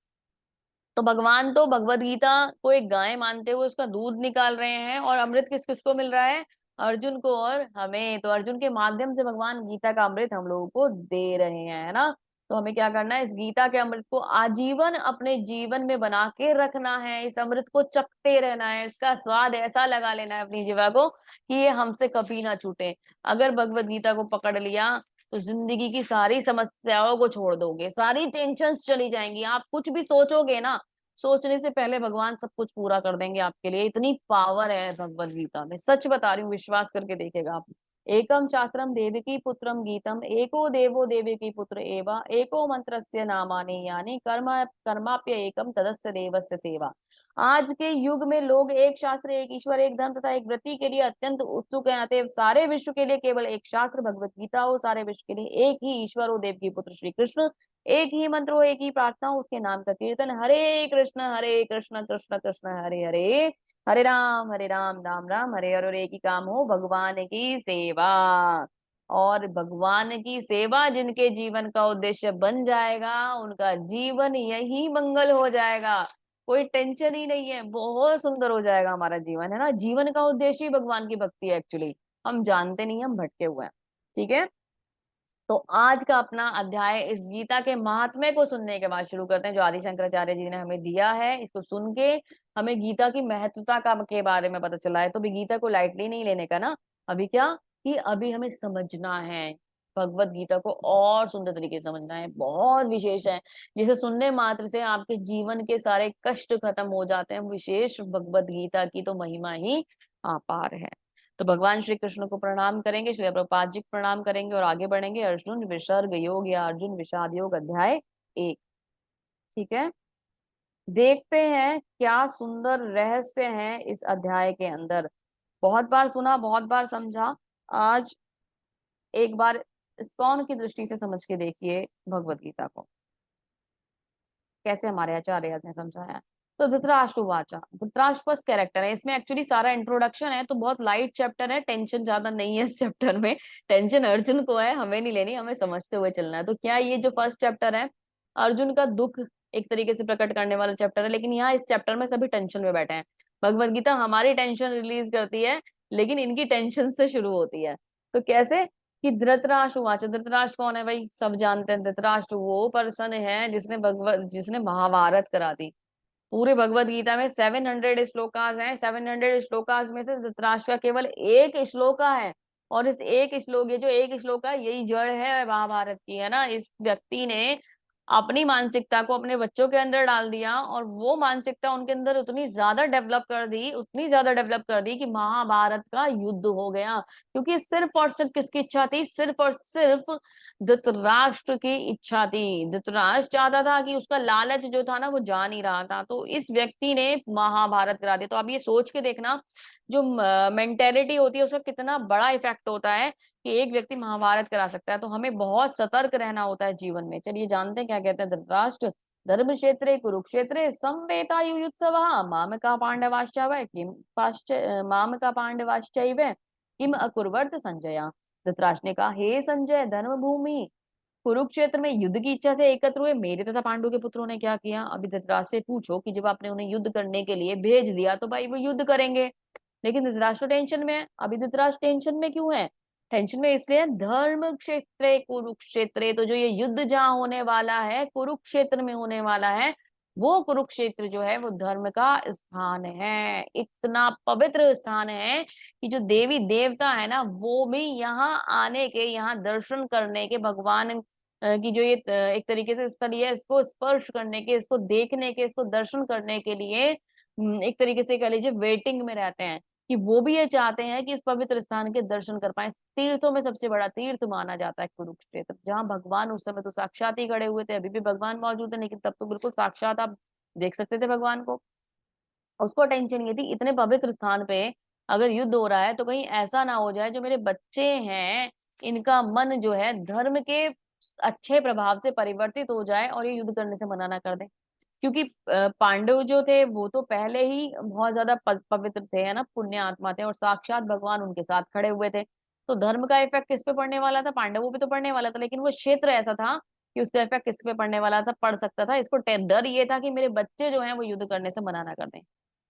तो भगवान तो भगवत गीता को एक गाय मानते हुए उसका दूध निकाल रहे हैं, और अमृत किस किस को मिल रहा है? अर्जुन को और हमें। तो अर्जुन के माध्यम से भगवान गीता का अमृत हम लोगों को दे रहे हैं, है ना। तो हमें क्या करना है, इस गीता के अमृत को आजीवन अपने जीवन में बना के रखना है, इस अमृत को चखते रहना है, इसका स्वाद ऐसा लगा लेना है अपनी जीवा को कि ये हमसे कभी ना छूटे। अगर भगवत गीता को पकड़ लिया तो जिंदगी की सारी समस्याओं को छोड़ दोगे, सारी टेंशन्स चली जाएंगी। आप कुछ भी सोचोगे ना, सोचने से पहले भगवान सब कुछ पूरा कर देंगे आपके लिए, इतनी पावर है भगवत गीता में, सच बता रही हूँ, विश्वास करके देखेगा आप। एकम शास्त्रम देवकी पुत्रम गीतम एको देवो देवकी पुत्र एवा एको मंत्रस्य नामानि यानि कर्म कर्माप्य एकम तदस्य देवस्य सेवा। आज के युग में लोग एक शास्त्र, एक ईश्वर, एक धर्म तथा एक वृत्ति के लिए अत्यंत उत्सुक हैं, अतएव सारे विश्व के लिए केवल एक शास्त्र भगवत गीता हो, सारे विश्व के लिए एक ही ईश्वर हो, देव की पुत्र श्री कृष्ण, एक ही मंत्र हो, एक ही प्रार्थना हो, उसके नाम का कीर्तन, हरे कृष्ण कृष्ण कृष्ण हरे हरे, हरे राम राम राम हरे हरे, और एक ही काम हो, भगवान की सेवा। और भगवान की सेवा जिनके जीवन का उद्देश्य बन जाएगा, उनका जीवन यही मंगल हो जाएगा, कोई टेंशन ही नहीं है, बहुत सुंदर हो जाएगा हमारा जीवन, है ना। जीवन का उद्देश्य ही भगवान की भक्ति है एक्चुअली, हम जानते नहीं, हम भटके हुए हैं। ठीक है। तो आज का अपना अध्याय इस गीता के महात्म्य को सुनने के बाद शुरू करते हैं, जो आदि शंकराचार्य जी ने हमें दिया है। इसको सुन के हमें गीता की महत्वता का के बारे में पता चला है। तो भी गीता को लाइटली नहीं लेने का ना। अभी क्या कि अभी हमें समझना है, भगवत गीता को और सुंदर तरीके से समझना है, बहुत विशेष है, जिसे सुनने मात्र से आपके जीवन के सारे कष्ट खत्म हो जाते हैं। विशेष भगवत गीता की तो महिमा ही अपार है। तो भगवान श्री कृष्ण को प्रणाम करेंगे, श्री प्रभुपाद जी को प्रणाम करेंगे, और आगे बढ़ेंगे अर्जुन विसर्ग योग या अर्जुन विषाद योग अध्याय 1। ठीक है। देखते हैं क्या सुंदर रहस्य है इस अध्याय के अंदर। बहुत बार सुना, बहुत बार समझा, आज एक बार इस्कॉन की दृष्टि से समझ के देखिए भगवत गीता को, कैसे हमारे आचार्य ने समझाया। तो धृतराष्ट्र वाचा, धृतराष्ट्र फर्स्ट कैरेक्टर है इसमें, एक्चुअली सारा इंट्रोडक्शन है, तो बहुत लाइट चैप्टर है, टेंशन ज्यादा नहीं है इस चैप्टर में। टेंशन अर्जुन को है, हमें नहीं लेनी, हमें समझते हुए चलना है। तो क्या ये जो फर्स्ट चैप्टर है अर्जुन का दुख एक तरीके से प्रकट करने वाला चैप्टर है, लेकिन यहाँ इस चैप्टर में सभी टेंशन में बैठे हैं। भगवत गीता हमारी टेंशन रिलीज करती है, लेकिन इनकी टेंशन से शुरू होती है। तो कैसे कि धृतराष्ट्र वाचा, धृतराष्ट्र कौन है भाई, सब जानते हैं। धृतराष्ट्र वो पर्सन है जिसने महाभारत करा दी। पूरे भगवत गीता में 700 श्लोकास हैं, 700 श्लोकास में से धृतराष्ट्र का केवल एक श्लोका है, और इस एक श्लोक, ये जो एक श्लोका है यही जड़ है महाभारत की, है ना। इस व्यक्ति ने अपनी मानसिकता को अपने बच्चों के अंदर डाल दिया, और वो मानसिकता उनके अंदर उतनी ज्यादा डेवलप कर दी, उतनी ज्यादा डेवलप कर दी कि महाभारत का युद्ध हो गया। क्योंकि सिर्फ और सिर्फ किसकी इच्छा थी, सिर्फ और सिर्फ धृतराष्ट्र की इच्छा थी। धृतराष्ट्र चाहता था कि उसका लालच जो था ना वो जा नहीं रहा था, तो इस व्यक्ति ने महाभारत करा दिया। तो अब ये सोच के देखना, जो मेंटेलिटी होती है उसका कितना बड़ा इफेक्ट होता है कि एक व्यक्ति महाभारत करा सकता है। तो हमें बहुत सतर्क रहना होता है जीवन में। चलिए जानते हैं क्या कहते हैं धृतराष्ट्र। धर्म क्षेत्रे कुरुक्षेत्रे समवेता युयुत्सव मामका पांडवाश्चैव किम मामका पांडवाश्चैव किम अकुर्वत संजय। धृतराष्ट्र ने कहा, हे संजय, धर्म भूमि कुरुक्षेत्र में युद्ध की इच्छा से एकत्र हुए मेरे तथा पांडु के पुत्रों ने क्या किया। अभी धृतराष्ट्र से पूछो कि जब आपने उन्हें युद्ध करने के लिए भेज दिया तो भाई वो युद्ध करेंगे, लेकिन धृतराष्ट्र टेंशन में है। अभी धृतराष्ट्र टेंशन में क्यों है? टेंशन में इसलिए धर्म क्षेत्र कुरुक्षेत्र, तो जो ये युद्ध जहां होने वाला है कुरुक्षेत्र में होने वाला है, वो कुरुक्षेत्र जो है वो धर्म का स्थान है। इतना पवित्र स्थान है कि जो देवी देवता है ना वो भी यहाँ आने के, यहाँ दर्शन करने के, भगवान की जो ये एक तरीके से स्थल है इसको स्पर्श करने के, इसको देखने के, इसको दर्शन करने के लिए एक तरीके से कह लीजिए वेटिंग में रहते हैं कि वो भी ये चाहते हैं कि इस पवित्र स्थान के दर्शन कर पाए। तीर्थों में सबसे बड़ा तीर्थ माना जाता है कुरुक्षेत्र, जहाँ भगवान उस समय तो साक्षात ही खड़े हुए थे, अभी भी भगवान मौजूद है लेकिन तब तो बिल्कुल साक्षात आप देख सकते थे भगवान को। उसको टेंशन ये थी इतने पवित्र स्थान पे अगर युद्ध हो रहा है तो कहीं ऐसा ना हो जाए जो मेरे बच्चे हैं इनका मन जो है धर्म के अच्छे प्रभाव से परिवर्तित हो जाए और ये युद्ध करने से मना ना कर दे। क्योंकि पांडव जो थे वो तो पहले ही बहुत ज्यादा पवित्र थे, है ना, पुण्य आत्मा थे और साक्षात भगवान उनके साथ खड़े हुए थे। तो धर्म का इफेक्ट किस पे पड़ने वाला था? पांडवों पे तो पड़ने वाला था, लेकिन वो क्षेत्र ऐसा था कि उसका इफेक्ट किस पे पड़ने वाला था, पड़ सकता था। इसको डर ये था कि मेरे बच्चे जो हैं वो युद्ध करने से मना ना कर दें।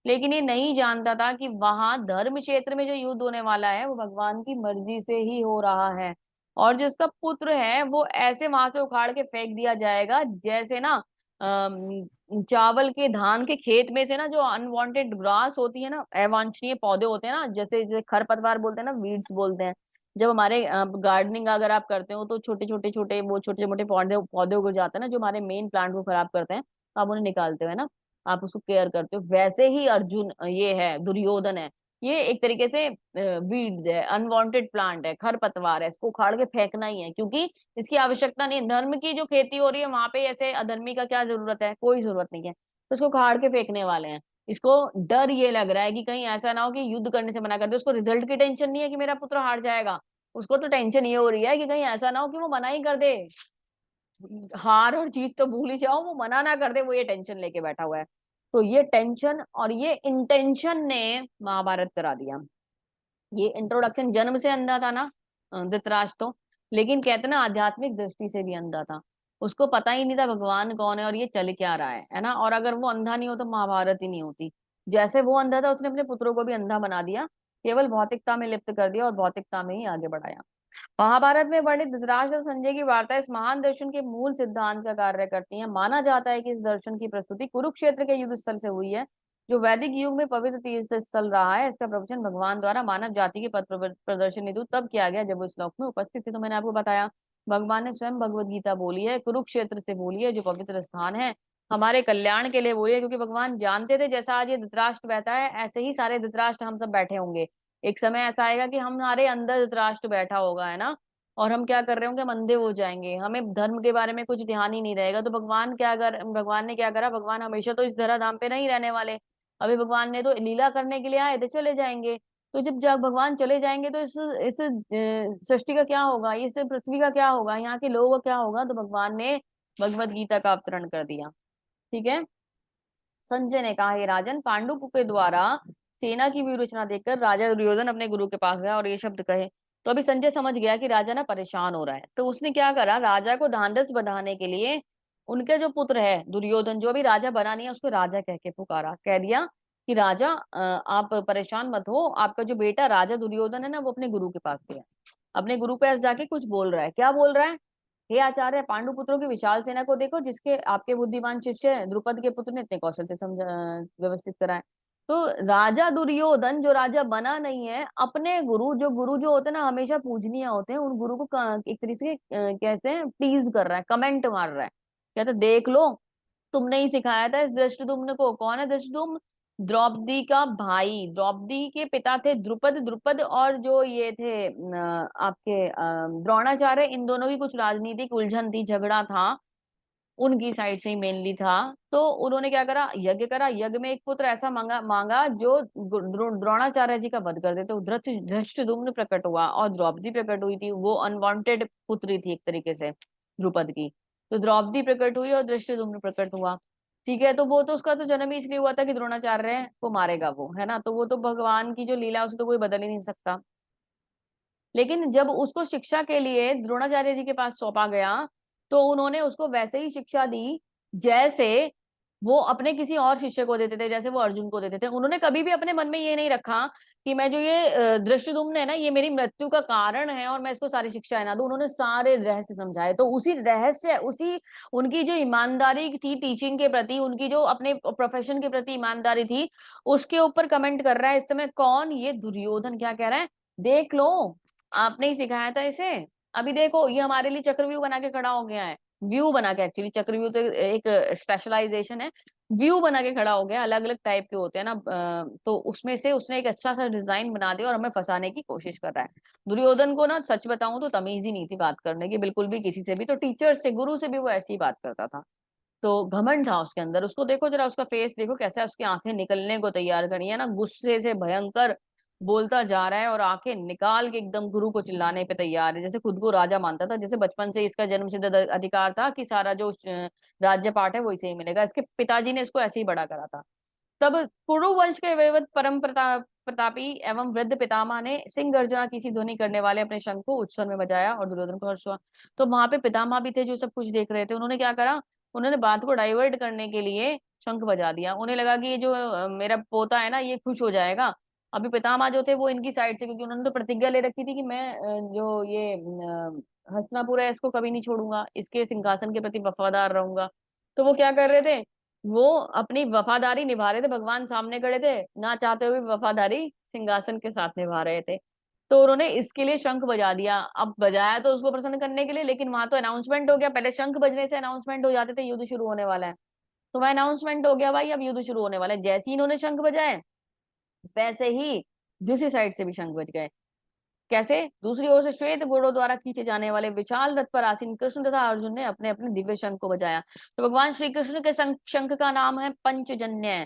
लेकिन ये नहीं जानता था कि वहां धर्म क्षेत्र में जो युद्ध होने वाला है वो भगवान की मर्जी से ही हो रहा है, और जो उसका पुत्र है वो ऐसे वहां से उखाड़ के फेंक दिया जाएगा जैसे ना चावल के धान के खेत में से ना जो अनवांटेड ग्रास होती है ना, अवांछनीय पौधे होते हैं ना, जैसे जैसे खरपतवार बोलते हैं ना, वीड्स बोलते हैं। जब हमारे गार्डनिंग अगर आप करते हो तो छोटे छोटे छोटे वो छोटे मोटे पौधे पौधे उग जाते हैं ना जो हमारे मेन प्लांट को खराब करते हैं, तो आप उन्हें निकालते हो, है ना, आप उसको केयर करते हो। वैसे ही अर्जुन ये है, दुर्योधन है, ये एक तरीके से वीड है, अनवांटेड प्लांट है, खरपतवार है, इसको उखाड़ के फेंकना ही है क्योंकि इसकी आवश्यकता नहीं। धर्म की जो खेती हो रही है वहां पे ऐसे अधर्मी का क्या जरूरत है? कोई जरूरत नहीं है, तो इसको उखाड़ के फेंकने वाले हैं। इसको डर ये लग रहा है कि कहीं ऐसा ना हो कि युद्ध करने से मना कर दे। उसको रिजल्ट की टेंशन नहीं है कि मेरा पुत्र हार जाएगा, उसको तो टेंशन ये हो रही है कि कहीं ऐसा ना हो कि वो मना ही कर दे, हार और जीत तो भूल ही जाओ, वो मना ना कर दे, वो ये टेंशन लेके बैठा हुआ है। तो ये टेंशन और ये इंटेंशन ने महाभारत करा दिया। ये इंट्रोडक्शन जन्म से अंधा था ना धृतराष्ट्र तो, लेकिन कहते ना आध्यात्मिक दृष्टि से भी अंधा था। उसको पता ही नहीं था भगवान कौन है और ये चल क्या रहा है ना। और अगर वो अंधा नहीं हो तो महाभारत ही नहीं होती। जैसे वो अंधा था उसने अपने पुत्रों को भी अंधा बना दिया, केवल भौतिकता में लिप्त कर दिया और भौतिकता में ही आगे बढ़ाया। महाभारत में वर्णित धृतराष्ट्र और संजय की वार्ता इस महान दर्शन के मूल सिद्धांत का कार्य करती है। माना जाता है कि इस दर्शन की प्रस्तुति कुरुक्षेत्र के युद्ध स्थल से हुई है, जो वैदिक युग में पवित्र तीर्थ स्थल रहा है। इसका प्रवचन भगवान द्वारा मानव जाति के पथ प्रदर्शन हेतु तब किया गया जब वो इस लोक में उपस्थित थे। तो मैंने आपको बताया भगवान ने स्वयं भगवत गीता बोली है, कुरुक्षेत्र से बोली है, जो पवित्र स्थान है, हमारे कल्याण के लिए बोली है। क्योंकि भगवान जानते थे जैसा आज ये धृतराष्ट्र बैठा है ऐसे ही सारे धृतराष्ट्र हम सब बैठे होंगे। एक समय ऐसा आएगा कि हमारे अंदर धृतराष्ट्र बैठा होगा, है ना, और हम क्या कर रहे होंगे, हम अंधे हो जाएंगे, हमें धर्म के बारे में कुछ ध्यान ही नहीं रहेगा। तो भगवान ने क्या करा, भगवान हमेशा तो इस धराधाम पे नहीं रहने वाले। अभी भगवान ने तो लीला करने के लिए आए थे, चले जाएंगे। तो जब भगवान चले जाएंगे तो इस सृष्टि का क्या होगा, इस पृथ्वी का क्या होगा, यहाँ के लोगों का क्या होगा? तो भगवान ने भगवत गीता का अवतरण कर दिया। ठीक है। संजय ने कहा, हे राजन, पांडु के द्वारा सेना की व्यूह देखकर राजा दुर्योधन अपने गुरु के पास गया और ये शब्द कहे। तो अभी संजय समझ गया कि राजा ना परेशान हो रहा है, तो उसने क्या करा, राजा को ढांढस बंधाने के लिए उनके जो पुत्र है दुर्योधन, जो अभी राजा बना नहीं है, उसको राजा कह के पुकारा, कह दिया कि राजा आप परेशान मत हो, आपका जो बेटा राजा दुर्योधन है ना वो अपने गुरु के पास गया, अपने गुरु के पास जाके कुछ बोल रहा है। क्या बोल रहा है? हे आचार्य, पांडु पुत्रों की विशाल सेना को देखो, जिसके आपके बुद्धिमान शिष्य द्रुपद के पुत्र ने इतने कौशल से समझ व्यवस्थित करा है। तो राजा दुर्योधन जो राजा बना नहीं है, अपने गुरु जो होते हैं ना हमेशा पूजनीय होते हैं, उन गुरु को एक तरीके से कहते हैं टीज कर रहा है, कमेंट मार रहा है, कहते देख लो, तुमने ही सिखाया था इस धृष्टद्युम्न को। कौन है धृष्टद्युम्न? द्रौपदी का भाई, द्रौपदी के पिता थे द्रुपद। द्रुपद और जो ये थे आपके द्रोणाचार्य, इन दोनों की कुछ राजनीतिक उलझन थी, झगड़ा था, उनकी साइड से ही मेनली था। तो उन्होंने क्या करा, यज्ञ करा। यज्ञ में एक पुत्र ऐसा मांगा मांगा जो द्रोणाचार्य जी का वध कर दे। तो धृष्टद्युम्न प्रकट हुआ और द्रौपदी प्रकट हुई थी, वो अनवांटेड पुत्री थी एक तरीके से द्रुपद की। तो द्रौपदी प्रकट हुई और धृष्टद्युम्न प्रकट हुआ। ठीक है। तो वो तो उसका तो जन्म ही इसलिए हुआ था कि द्रोणाचार्य को मारेगा वो, है ना, तो वो तो भगवान की जो लीला उसे तो कोई बदल ही नहीं सकता। लेकिन जब उसको शिक्षा के लिए द्रोणाचार्य जी के पास सौंपा गया तो उन्होंने उसको वैसे ही शिक्षा दी जैसे वो अपने किसी और शिष्य को देते थे, जैसे वो अर्जुन को देते थे। उन्होंने कभी भी अपने मन में ये नहीं रखा कि मैं जो ये धृष्टद्युम्न है ना, ये मेरी मृत्यु का कारण है और मैं इसको सारी शिक्षाएं ना दूं। उन्होंने सारे रहस्य समझाए। तो उसी रहस्य, उसी उनकी जो ईमानदारी थी टीचिंग के प्रति, उनकी जो अपने प्रोफेशन के प्रति ईमानदारी थी, उसके ऊपर कमेंट कर रहा है इस समय कौन? ये दुर्योधन। क्या कह रहा है? देख लो, आपने ही सिखाया था इसे। अभी देखो, ये हमारे लिए चक्रव्यूह बना के खड़ा हो गया है। व्यू बना के, एक्चुअली चक्रव्यूह तो एक स्पेशलाइजेशन है। व्यू बना के खड़ा हो गया। अलग अलग टाइप के होते हैं ना, तो उसमें से उसने एक अच्छा सा डिजाइन बना दिया और हमें फंसाने की कोशिश कर रहा है। दुर्योधन को ना सच बताऊं तो तमीज ही नहीं थी बात करने की, बिल्कुल भी, किसी से भी। तो टीचर से, गुरु से भी वो ऐसी ही बात करता था। तो घमंड था उसके अंदर। उसको देखो जरा, उसका फेस देखो कैसा है, उसकी आंखें निकलने को तैयार करी है ना, गुस्से से भयंकर बोलता जा रहा है और आंखें निकाल के एकदम गुरु को चिल्लाने पे तैयार है, जैसे खुद को राजा मानता था। जैसे बचपन से इसका जन्मसिद्ध अधिकार था कि सारा जो राज्य पाठ है वो इसे ही मिलेगा। इसके पिताजी ने इसको ऐसे ही बड़ा करा था। तब कुरु वंश के वैवत परम प्रतापी एवं वृद्ध पितामह ने सिंह गर्जना की सी ध्वनि करने वाले अपने शंख को उच्च स्वर में बजाया और दुर्योधन को हर्ष हुआ। तो वहां पे पितामह भी थे जो सब कुछ देख रहे थे। उन्होंने क्या करा? उन्होंने बात को डाइवर्ट करने के लिए शंख बजा दिया। उन्हें लगा कि ये जो मेरा पोता है ना, ये खुश हो जाएगा। अभी पितामह जो थे वो इनकी साइड से, क्योंकि उन्होंने तो प्रतिज्ञा ले रखी थी कि मैं जो ये हस्तिनापुर है इसको कभी नहीं छोड़ूंगा, इसके सिंहासन के प्रति वफादार रहूंगा। तो वो क्या कर रहे थे? वो अपनी वफादारी निभा रहे थे। भगवान सामने खड़े थे, ना चाहते हुए भी वफादारी सिंहासन के साथ निभा रहे थे। तो उन्होंने इसके लिए शंख बजा दिया। अब बजाया तो उसको प्रसन्न करने के लिए, लेकिन वहां तो अनाउंसमेंट हो गया। पहले शंख बजने से अनाउंसमेंट हो जाते थे युद्ध शुरू होने वाला है। तो वह अनाउंसमेंट हो गया भाई, अब युद्ध शुरू होने वाला है। जैसे ही इन्होंने शंख बजाए, वैसे ही दूसरी साइड से भी शंख बज गए। कैसे? दूसरी ओर से श्वेत घोड़ों द्वारा खींचे जाने वाले विशाल रथ पर आसीन कृष्ण तथा अर्जुन ने अपने अपने दिव्य शंख को बजाया। तो भगवान श्री कृष्ण के शंख का नाम है पंचजन्य।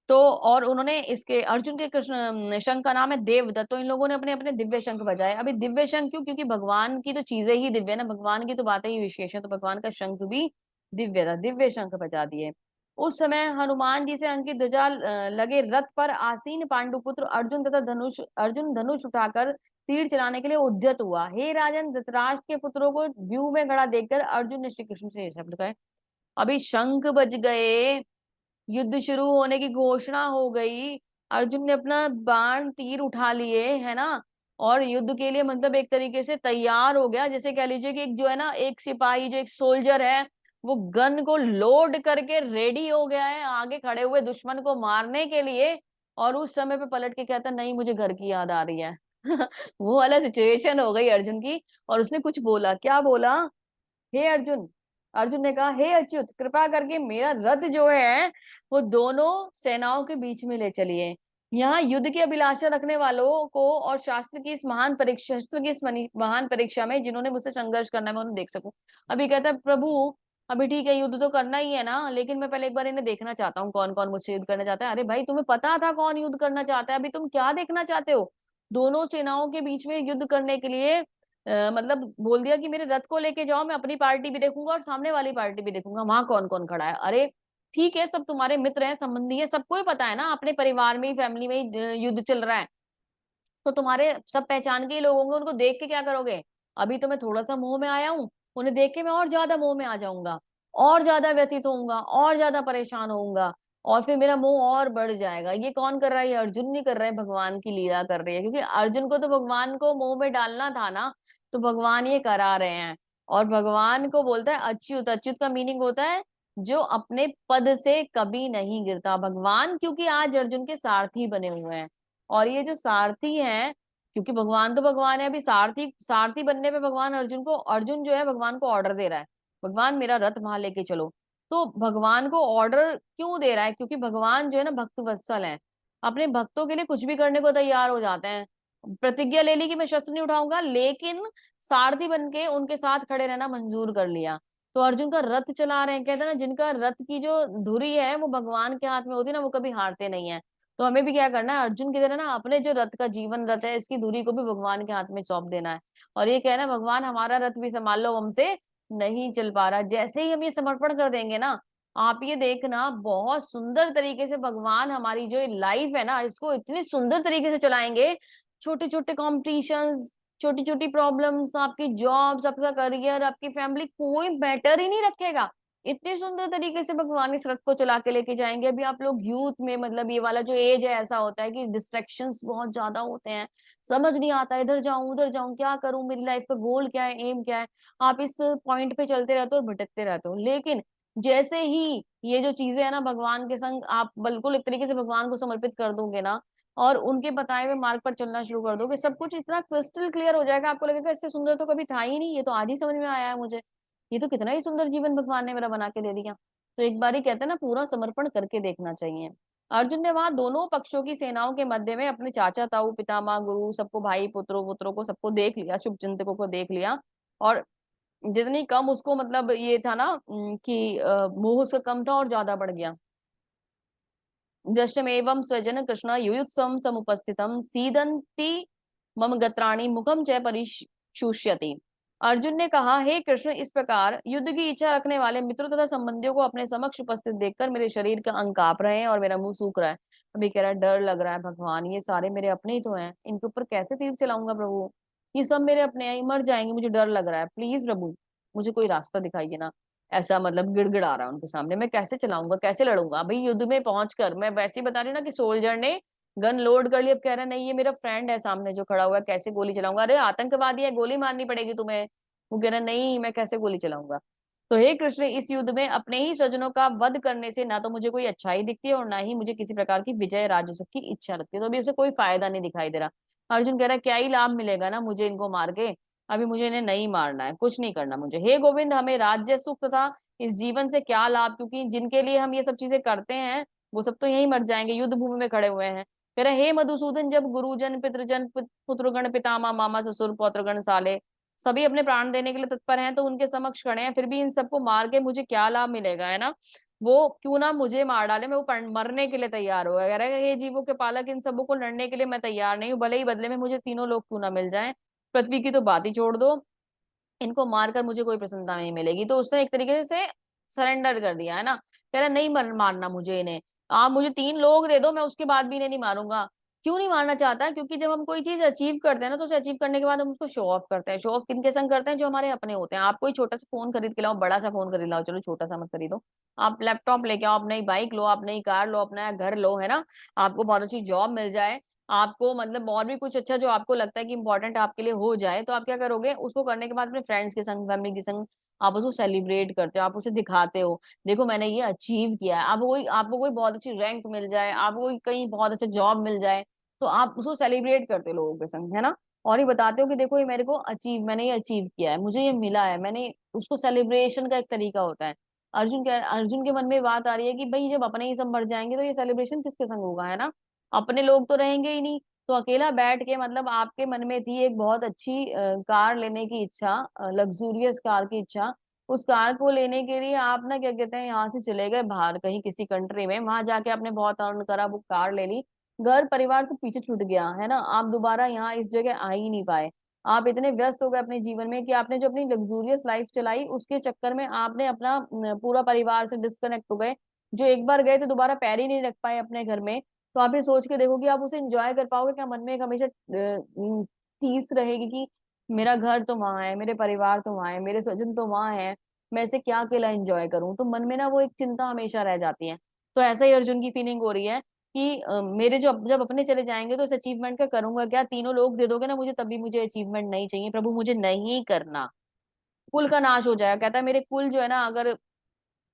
तो और उन्होंने इसके, अर्जुन के कृष्ण शंख का नाम है देवदत्त। तो इन लोगों ने अपने अपने दिव्य शंख बजाए। अभी दिव्य शंख क्यों? क्योंकि भगवान की तो चीजें ही दिव्य है ना, भगवान की तो बातें ही विशेष है। तो भगवान का शंख भी दिव्य था, दिव्य शंख बजा दिए। उस समय हनुमान जी से अंकित ध्वजा लगे रथ पर आसीन पांडुपुत्र अर्जुन तथा अर्जुन धनुष उठाकर तीर चलाने के लिए उद्यत हुआ। हे राजन, धृतराष्ट्र के पुत्रों को व्यू में खड़ा देखकर अर्जुन ने श्री कृष्ण से ये शब्द कहे। अभी शंख बज गए, युद्ध शुरू होने की घोषणा हो गई। अर्जुन ने अपना बाण तीर उठा लिए, है ना, और युद्ध के लिए मतलब एक तरीके से तैयार हो गया। जैसे कह लीजिए कि एक जो है ना, एक सिपाही, जो एक सोल्जर है, वो गन को लोड करके रेडी हो गया है आगे खड़े हुए दुश्मन को मारने के लिए। और उस समय पे पलट के कहता, नहीं मुझे घर की याद आ रही है। वो वाला सिचुएशन हो गई अर्जुन की। और उसने कुछ बोला, क्या बोला? हे अर्जुन, अर्जुन ने कहा, हे अच्युत, कृपा करके मेरा रथ जो है वो दोनों सेनाओं के बीच में ले चलिए। यहाँ युद्ध की अभिलाषा रखने वालों को और शास्त्र की इस महान परीक्षा, शस्त्र की इस महान परीक्षा में जिन्होंने मुझसे संघर्ष करना है, मैं उन्हें देख सकूं। अभी कहता है, प्रभु अभी ठीक है, युद्ध तो करना ही है ना, लेकिन मैं पहले एक बार इन्हें देखना चाहता हूँ कौन कौन मुझसे युद्ध करना चाहता है। अरे भाई, तुम्हें पता था कौन युद्ध करना चाहता है, अभी तुम क्या देखना चाहते हो? दोनों सेनाओं के बीच में युद्ध करने के लिए मतलब बोल दिया कि मेरे रथ को लेके जाओ, मैं अपनी पार्टी भी देखूंगा और सामने वाली पार्टी भी देखूंगा, वहां कौन कौन खड़ा है। अरे ठीक है, सब तुम्हारे मित्र हैं, संबंधी है, सबको ही पता है ना, अपने परिवार में ही, फैमिली में ही युद्ध चल रहा है। तो तुम्हारे सब पहचान के ही लोग होंगे, उनको देख के क्या करोगे? अभी तो मैं थोड़ा सा मोह में आया हूँ, उन्हें देख के मैं और ज्यादा मोह में आ जाऊंगा, और ज्यादा व्यथित होऊंगा, और ज्यादा परेशान होऊंगा, और फिर मेरा मोह और बढ़ जाएगा। ये कौन कर रहा है? ये अर्जुन नहीं कर रहा है, भगवान की लीला कर रही है। क्योंकि अर्जुन को तो भगवान को मोह में डालना था ना, तो भगवान ये करा रहे हैं। और भगवान को बोलता है अच्युत। अच्युत का मीनिंग होता है जो अपने पद से कभी नहीं गिरता। भगवान क्योंकि आज अर्जुन के सारथी बने हुए हैं। और ये जो सारथी है, क्योंकि भगवान तो भगवान है, अभी सारथी सारथी बनने पे भगवान अर्जुन को, अर्जुन जो है भगवान को ऑर्डर दे रहा है, भगवान मेरा रथ वहां लेके चलो। तो भगवान को ऑर्डर क्यों दे रहा है? क्योंकि भगवान जो है ना, भक्त वत्सल है, अपने भक्तों के लिए कुछ भी करने को तैयार हो जाते हैं। प्रतिज्ञा ले ली कि मैं शस्त्र नहीं उठाऊंगा, लेकिन सारथी बन के उनके साथ खड़े रहना मंजूर कर लिया। तो अर्जुन का रथ चला रहे हैं। कहते हैं ना, जिनका रथ की जो धुरी है वो भगवान के हाथ में होती है ना, वो कभी हारते नहीं है। तो हमें भी क्या करना है? अर्जुन की तरह ना, अपने जो रथ का जीवन रथ है, इसकी दूरी को भी भगवान के हाथ में सौंप देना है। और ये कहना है, भगवान हमारा रथ भी संभाल लो, हमसे नहीं चल पा रहा। जैसे ही हम ये समर्पण कर देंगे ना, आप ये देखना, बहुत सुंदर तरीके से भगवान हमारी जो लाइफ है ना, इसको इतनी सुंदर तरीके से चलाएंगे। छोटे छोटे कॉम्पिटिशंस, छोटी छोटी प्रॉब्लम्स, आपकी जॉब्स, आपका करियर, आपकी फैमिली, कोई मैटर ही नहीं रखेगा। इतने सुंदर तरीके से भगवान इस रथ को चला के लेके जाएंगे। अभी आप लोग यूथ में, मतलब ये वाला जो एज है, ऐसा होता है कि डिस्ट्रैक्शंस बहुत ज्यादा होते हैं, समझ नहीं आता इधर जाऊं उधर जाऊं, क्या करूं, मेरी लाइफ का गोल क्या है, एम क्या है। आप इस पॉइंट पे चलते रहते हो और भटकते रहते हो। लेकिन जैसे ही ये जो चीजें है ना, भगवान के संग आप बिल्कुल एक तरीके से भगवान को समर्पित कर दोगे ना, और उनके बताए हुए मार्ग पर चलना शुरू कर दोगे, सब कुछ इतना क्रिस्टल क्लियर हो जाएगा, आपको लगेगा इससे सुंदर तो कभी था ही नहीं, ये तो आज ही समझ में आया है मुझे, ये तो कितना ही सुंदर जीवन भगवान ने मेरा बना के दे दिया। तो एक बार ही कहते हैं ना, पूरा समर्पण करके देखना चाहिए। अर्जुन ने वहां दोनों पक्षों की सेनाओं के मध्य में अपने चाचा ताऊ पितामह गुरु सबको, भाई पुत्रों पुत्रों को सबको देख लिया, शुभ चिंतकों को देख लिया। और जितनी कम उसको मतलब ये था ना कि मोह उसका कम था और ज्यादा बढ़ गया। दृष्टमेवं स्वजन कृष्ण युयुत्सम समुपस्थितम सीदंती मम गत्राणि मुखम च परिशुष्यति। अर्जुन ने कहा, हे कृष्ण, इस प्रकार युद्ध की इच्छा रखने वाले मित्रों तथा संबंधियों को अपने समक्ष उपस्थित देखकर मेरे शरीर का अंग कांप रहे हैं और मेरा मुंह सूख रहा है। अभी कह रहा है, डर लग रहा है भगवान, ये सारे मेरे अपने ही तो हैं, इनके ऊपर कैसे तीर चलाऊंगा प्रभु, ये सब मेरे अपने हैं, ये मर जाएंगे, मुझे डर लग रहा है, प्लीज प्रभु मुझे कोई रास्ता दिखाइए ना। ऐसा मतलब गिड़गिड़ा रहा है उनके सामने, मैं कैसे चलाऊंगा, कैसे लड़ूंगा भाई युद्ध में पहुंचकर। मैं वैसे ही बता रही हूँ ना कि सोल्जर ने गन लोड कर लिया, अब कह रहा है नहीं ये मेरा फ्रेंड है सामने जो खड़ा हुआ है, कैसे गोली चलाऊंगा, अरे आतंकवादी है, गोली मारनी पड़ेगी तुम्हें। वो कह रहा नहीं, मैं कैसे गोली चलाऊंगा। तो हे कृष्ण, इस युद्ध में अपने ही स्वजनों का वध करने से ना तो मुझे कोई अच्छाई दिखती है और ना ही मुझे किसी प्रकार की विजय राजस्व की इच्छा लगती है, तो अभी उसे कोई फायदा नहीं दिखाई दे रहा। अर्जुन कह रहा है, क्या ही लाभ मिलेगा ना मुझे इनको मार के, अभी मुझे इन्हें नहीं मारना है, कुछ नहीं करना मुझे। हे गोविंद, हमें राज्य सुख तथा इस जीवन से क्या लाभ, क्योंकि जिनके लिए हम ये सब चीजें करते हैं वो सब तो यहीं मर जाएंगे, युद्ध भूमि में खड़े हुए हैं। कह रहे, हे मधुसूदन, जब गुरुजन पितृजन पुत्रगण पितामह मामा ससुर पौत्रगण साले सभी अपने प्राण देने के लिए तत्पर हैं, तो उनके समक्ष खड़े हैं, फिर भी इन सबको मार के मुझे क्या लाभ मिलेगा, है ना। वो क्यों ना मुझे मार डाले, मैं वो मरने के लिए तैयार हो गया। कह रहा है, हे जीवों के पालक, इन सबों को लड़ने के लिए मैं तैयार नहीं हूँ, भले ही बदले में मुझे तीनों लोग क्यों ना मिल जाए, पृथ्वी की तो बात ही छोड़ दो, इनको मारकर मुझे कोई प्रसन्नता नहीं मिलेगी। तो उसने एक तरीके से सरेंडर कर दिया, है ना। कह रहा नहीं मारना मुझे इन्हें, आप मुझे 3 लोग दे दो, मैं उसके बाद भी इन्हें नहीं मारूंगा। क्यों नहीं मारना चाहता, क्योंकि जब हम कोई चीज अचीव करते हैं ना, तो उसे अचीव करने के बाद हम उसको शो ऑफ करते हैं। शो ऑफ किनके संग करते हैं, जो हमारे अपने होते हैं। आप कोई छोटा सा फोन खरीद के लाओ, बड़ा सा फोन खरीद लाओ, चलो छोटा सा मत खरीदो, आप लैपटॉप लेके आओ, अपनी बाइक लो, अपनी कार लो, अपना घर लो, है ना, आपको बहुत अच्छी जॉब मिल जाए, आपको मतलब और भी कुछ अच्छा जो आपको लगता है कि इंपॉर्टेंट आपके लिए हो जाए, तो आप क्या करोगे, उसको करने के बाद अपने फ्रेंड्स के संग, फैमिली के संग आप उसको सेलिब्रेट करते हो, आप उसे दिखाते हो, देखो मैंने ये अचीव किया है। आपको कोई बहुत अच्छी रैंक मिल जाए, आपको कोई कहीं बहुत अच्छा जॉब मिल जाए, तो आप उसको सेलिब्रेट करते हो लोगों के संग, है ना। और ये बताते हो कि देखो ये मेरे को मैंने ये अचीव किया है, मुझे ये मिला है, मैंने उसको सेलिब्रेशन का एक तरीका होता है। अर्जुन के मन में बात आ रही है कि भाई जब अपने ही सब मर जाएंगे तो ये सेलिब्रेशन किसके संग होगा, है ना। अपने लोग तो रहेंगे ही नहीं। तो अकेला बैठ के, मतलब आपके मन में थी एक बहुत अच्छी कार लेने की इच्छा, लग्जूरियस कार की इच्छा, उस कार को लेने के लिए आप ना क्या कहते हैं, यहाँ से चले गए बाहर कहीं किसी कंट्री में, वहां जाके आपने बहुत अर्न करा, वो कार ले ली, घर परिवार से पीछे छूट गया, है ना, आप दोबारा यहाँ इस जगह आ ही नहीं पाए। आप इतने व्यस्त हो गए अपने जीवन में कि आपने जो अपनी लग्जूरियस लाइफ चलाई, उसके चक्कर में आपने अपना पूरा परिवार से डिस्कनेक्ट हो गए। जो एक बार गए तो दोबारा पैर ही नहीं रख पाए अपने घर में। तो आप ये सोच के देखो कि आप उसे एंजॉय कर पाओगे क्या, मन में एक हमेशा चीज रहेगी कि मेरा घर तो वहां है, मेरे परिवार तो वहां है, मेरे स्वजन तो वहां है, मैं इसे क्या अकेला एंजॉय करूं, तो मन में ना वो एक चिंता हमेशा रह जाती है। तो ऐसा ही अर्जुन की फीलिंग हो रही है कि मेरे जो जब अपने चले जाएंगे तो इस अचीवमेंट का करूंगा क्या, 3 लोग दे दोगे ना मुझे, तभी मुझे अचीवमेंट नहीं चाहिए प्रभु, मुझे नहीं करना, कुल का नाश हो जाएगा। कहता है मेरे कुल जो है ना, अगर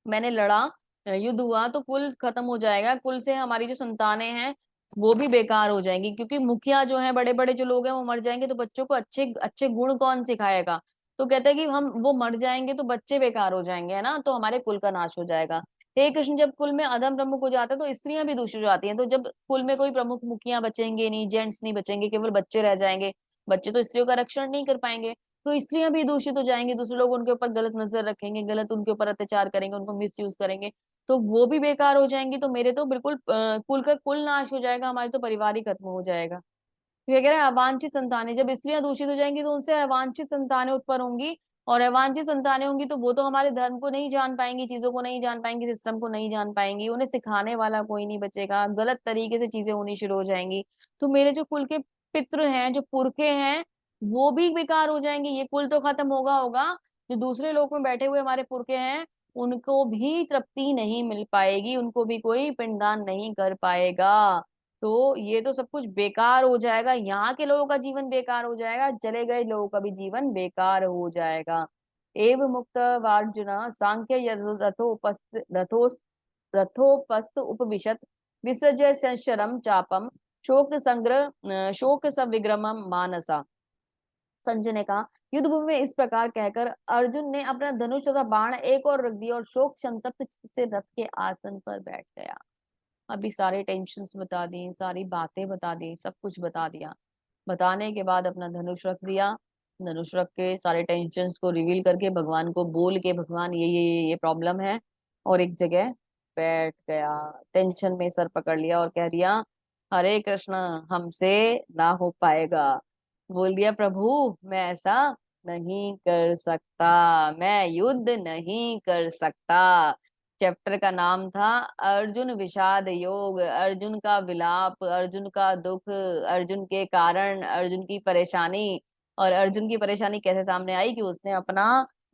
मैंने लड़ा, युद्ध हुआ तो कुल खत्म हो जाएगा, कुल से हमारी जो संतानें हैं वो भी बेकार हो जाएंगी, क्योंकि मुखिया जो है, बड़े बड़े जो लोग हैं वो मर जाएंगे, तो बच्चों को अच्छे अच्छे गुण कौन सिखाएगा। तो कहते हैं कि हम वो मर जाएंगे तो बच्चे बेकार हो जाएंगे, है ना, तो हमारे कुल का नाश हो जाएगा। हे कृष्ण, जब कुल में अधम प्रमुख हो जाते हैं तो स्त्रियां भी दूषित हो जाती हैं, तो जब कुल में कोई प्रमुख मुखिया बचेंगे नहीं, जेंट्स नहीं बचेंगे, केवल बच्चे रह जाएंगे, बच्चे तो स्त्रियों का रक्षण नहीं कर पाएंगे, तो स्त्रियां भी दूषित हो जाएंगी, दूसरे लोग उनके ऊपर गलत नजर रखेंगे, गलत उनके ऊपर अत्याचार करेंगे, उनको मिस यूज करेंगे, तो वो भी बेकार हो जाएंगी, तो मेरे तो बिल्कुल कुल का कुल नाश हो जाएगा, हमारे तो परिवार ही खत्म हो जाएगा। तो ये कह रहे हैं अवांछित संतानें, जब स्त्रियां दूषित हो जाएंगी तो उनसे अवांछित संतानें उत्पन्न होंगी, और अवांछित संतानें होंगी तो वो तो हमारे धर्म को नहीं जान पाएंगी, चीजों को नहीं जान पाएंगी, सिस्टम को नहीं जान पाएंगी, उन्हें सिखाने वाला कोई नहीं बचेगा, गलत तरीके से चीजें होनी शुरू हो जाएंगी। तो मेरे जो कुल के पितृ हैं, जो पुरखे हैं, वो भी बेकार हो जाएंगे। ये कुल तो खत्म होगा, जो दूसरे लोक में बैठे हुए हमारे पुरखे हैं उनको भी तृप्ति नहीं मिल पाएगी, उनको भी कोई पिंडदान नहीं कर पाएगा। तो ये तो सब कुछ बेकार हो जाएगा, यहाँ के लोगों का जीवन बेकार हो जाएगा, चले गए लोगों का भी जीवन बेकार हो जाएगा। एव मुक्त वार्जुन सांख्य रथोपस्थ उपविशत विसर्जय संशरम चापम शोक संग्रह शोक सविग्रमम मानसा। संजय ने कहा, युद्ध भूमि में इस प्रकार कहकर अर्जुन ने अपना धनुष तथा बाण एक और रख दिया और शोक संतप्त चित्त से रथ के आसन पर बैठ गया। अभी सारे टेंशन्स बता दी, सारी बातें बता दी, सब कुछ बता दिया। बताने के बाद अपना धनुष रख दिया, धनुष रख के सारे टेंशन्स को रिवील करके भगवान को बोल के, भगवान ये प्रॉब्लम है, और एक जगह बैठ गया। टेंशन में सर पकड़ लिया और कह दिया, हरे कृष्ण, हमसे ना हो पाएगा। बोल दिया, प्रभु मैं ऐसा नहीं कर सकता, मैं युद्ध नहीं कर सकता। चैप्टर का नाम था अर्जुन विषाद योग, अर्जुन का विलाप, अर्जुन का दुख, अर्जुन के कारण, अर्जुन की परेशानी। और अर्जुन की परेशानी कैसे सामने आई कि उसने अपना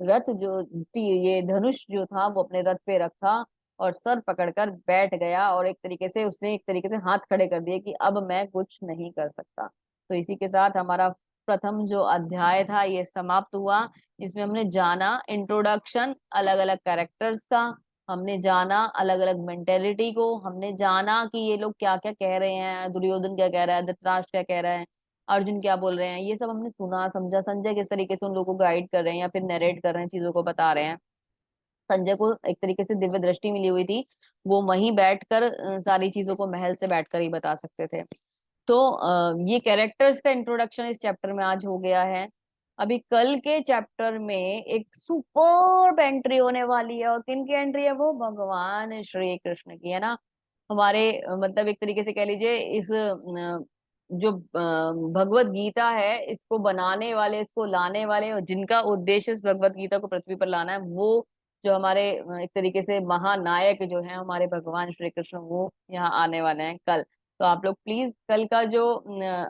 रथ जो ये धनुष जो था वो अपने रथ पे रखा और सर पकड़कर बैठ गया, और एक तरीके से उसने एक तरीके से हाथ खड़े कर दिए कि अब मैं कुछ नहीं कर सकता। तो इसी के साथ हमारा प्रथम जो अध्याय था ये समाप्त हुआ। इसमें हमने जाना इंट्रोडक्शन अलग अलग कैरेक्टर्स का, हमने जाना अलग अलग मेंटेलिटी को, हमने जाना कि ये लोग क्या क्या कह रहे हैं, दुर्योधन क्या कह रहा है, धृतराष्ट्र क्या कह रहा है, अर्जुन क्या बोल रहे हैं, ये सब हमने सुना समझा। संजय किस तरीके से उन लोगों को गाइड कर रहे हैं या फिर नरेट कर रहे हैं, चीजों को बता रहे हैं। संजय को एक तरीके से दिव्य दृष्टि मिली हुई थी, वो वहीं बैठकर सारी चीजों को महल से बैठकर ही बता सकते थे। तो ये कैरेक्टर्स का इंट्रोडक्शन इस चैप्टर में आज हो गया है। अभी कल के चैप्टर में एक सुपर एंट्री होने वाली है, और किन की एंट्री है वो, भगवान श्री कृष्ण की है ना। हमारे मतलब एक तरीके से कह लीजिए इस जो भगवत गीता है इसको बनाने वाले, इसको लाने वाले, और जिनका उद्देश्य इस भगवत गीता को पृथ्वी पर लाना है, वो जो हमारे एक तरीके से महानायक जो है हमारे भगवान श्री कृष्ण, वो यहाँ आने वाले हैं कल। तो आप लोग प्लीज कल का जो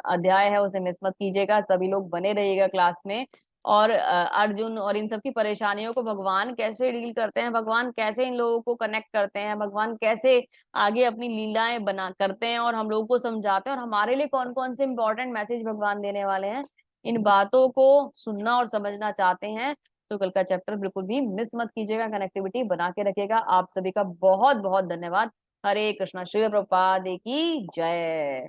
अध्याय है उसे मिस मत कीजिएगा, सभी लोग बने रहिएगा क्लास में। और अर्जुन और इन सब की परेशानियों को भगवान कैसे डील करते हैं, भगवान कैसे इन लोगों को कनेक्ट करते हैं, भगवान कैसे आगे अपनी लीलाएं बना करते हैं और हम लोगों को समझाते हैं, और हमारे लिए कौन कौन से इंपॉर्टेंट मैसेज भगवान देने वाले हैं, इन बातों को सुनना और समझना चाहते हैं तो कल का चैप्टर बिल्कुल भी मिस मत कीजिएगा, कनेक्टिविटी बना के रखिएगा। आप सभी का बहुत बहुत धन्यवाद। हरे कृष्णा, श्री प्रभुपाद की जय।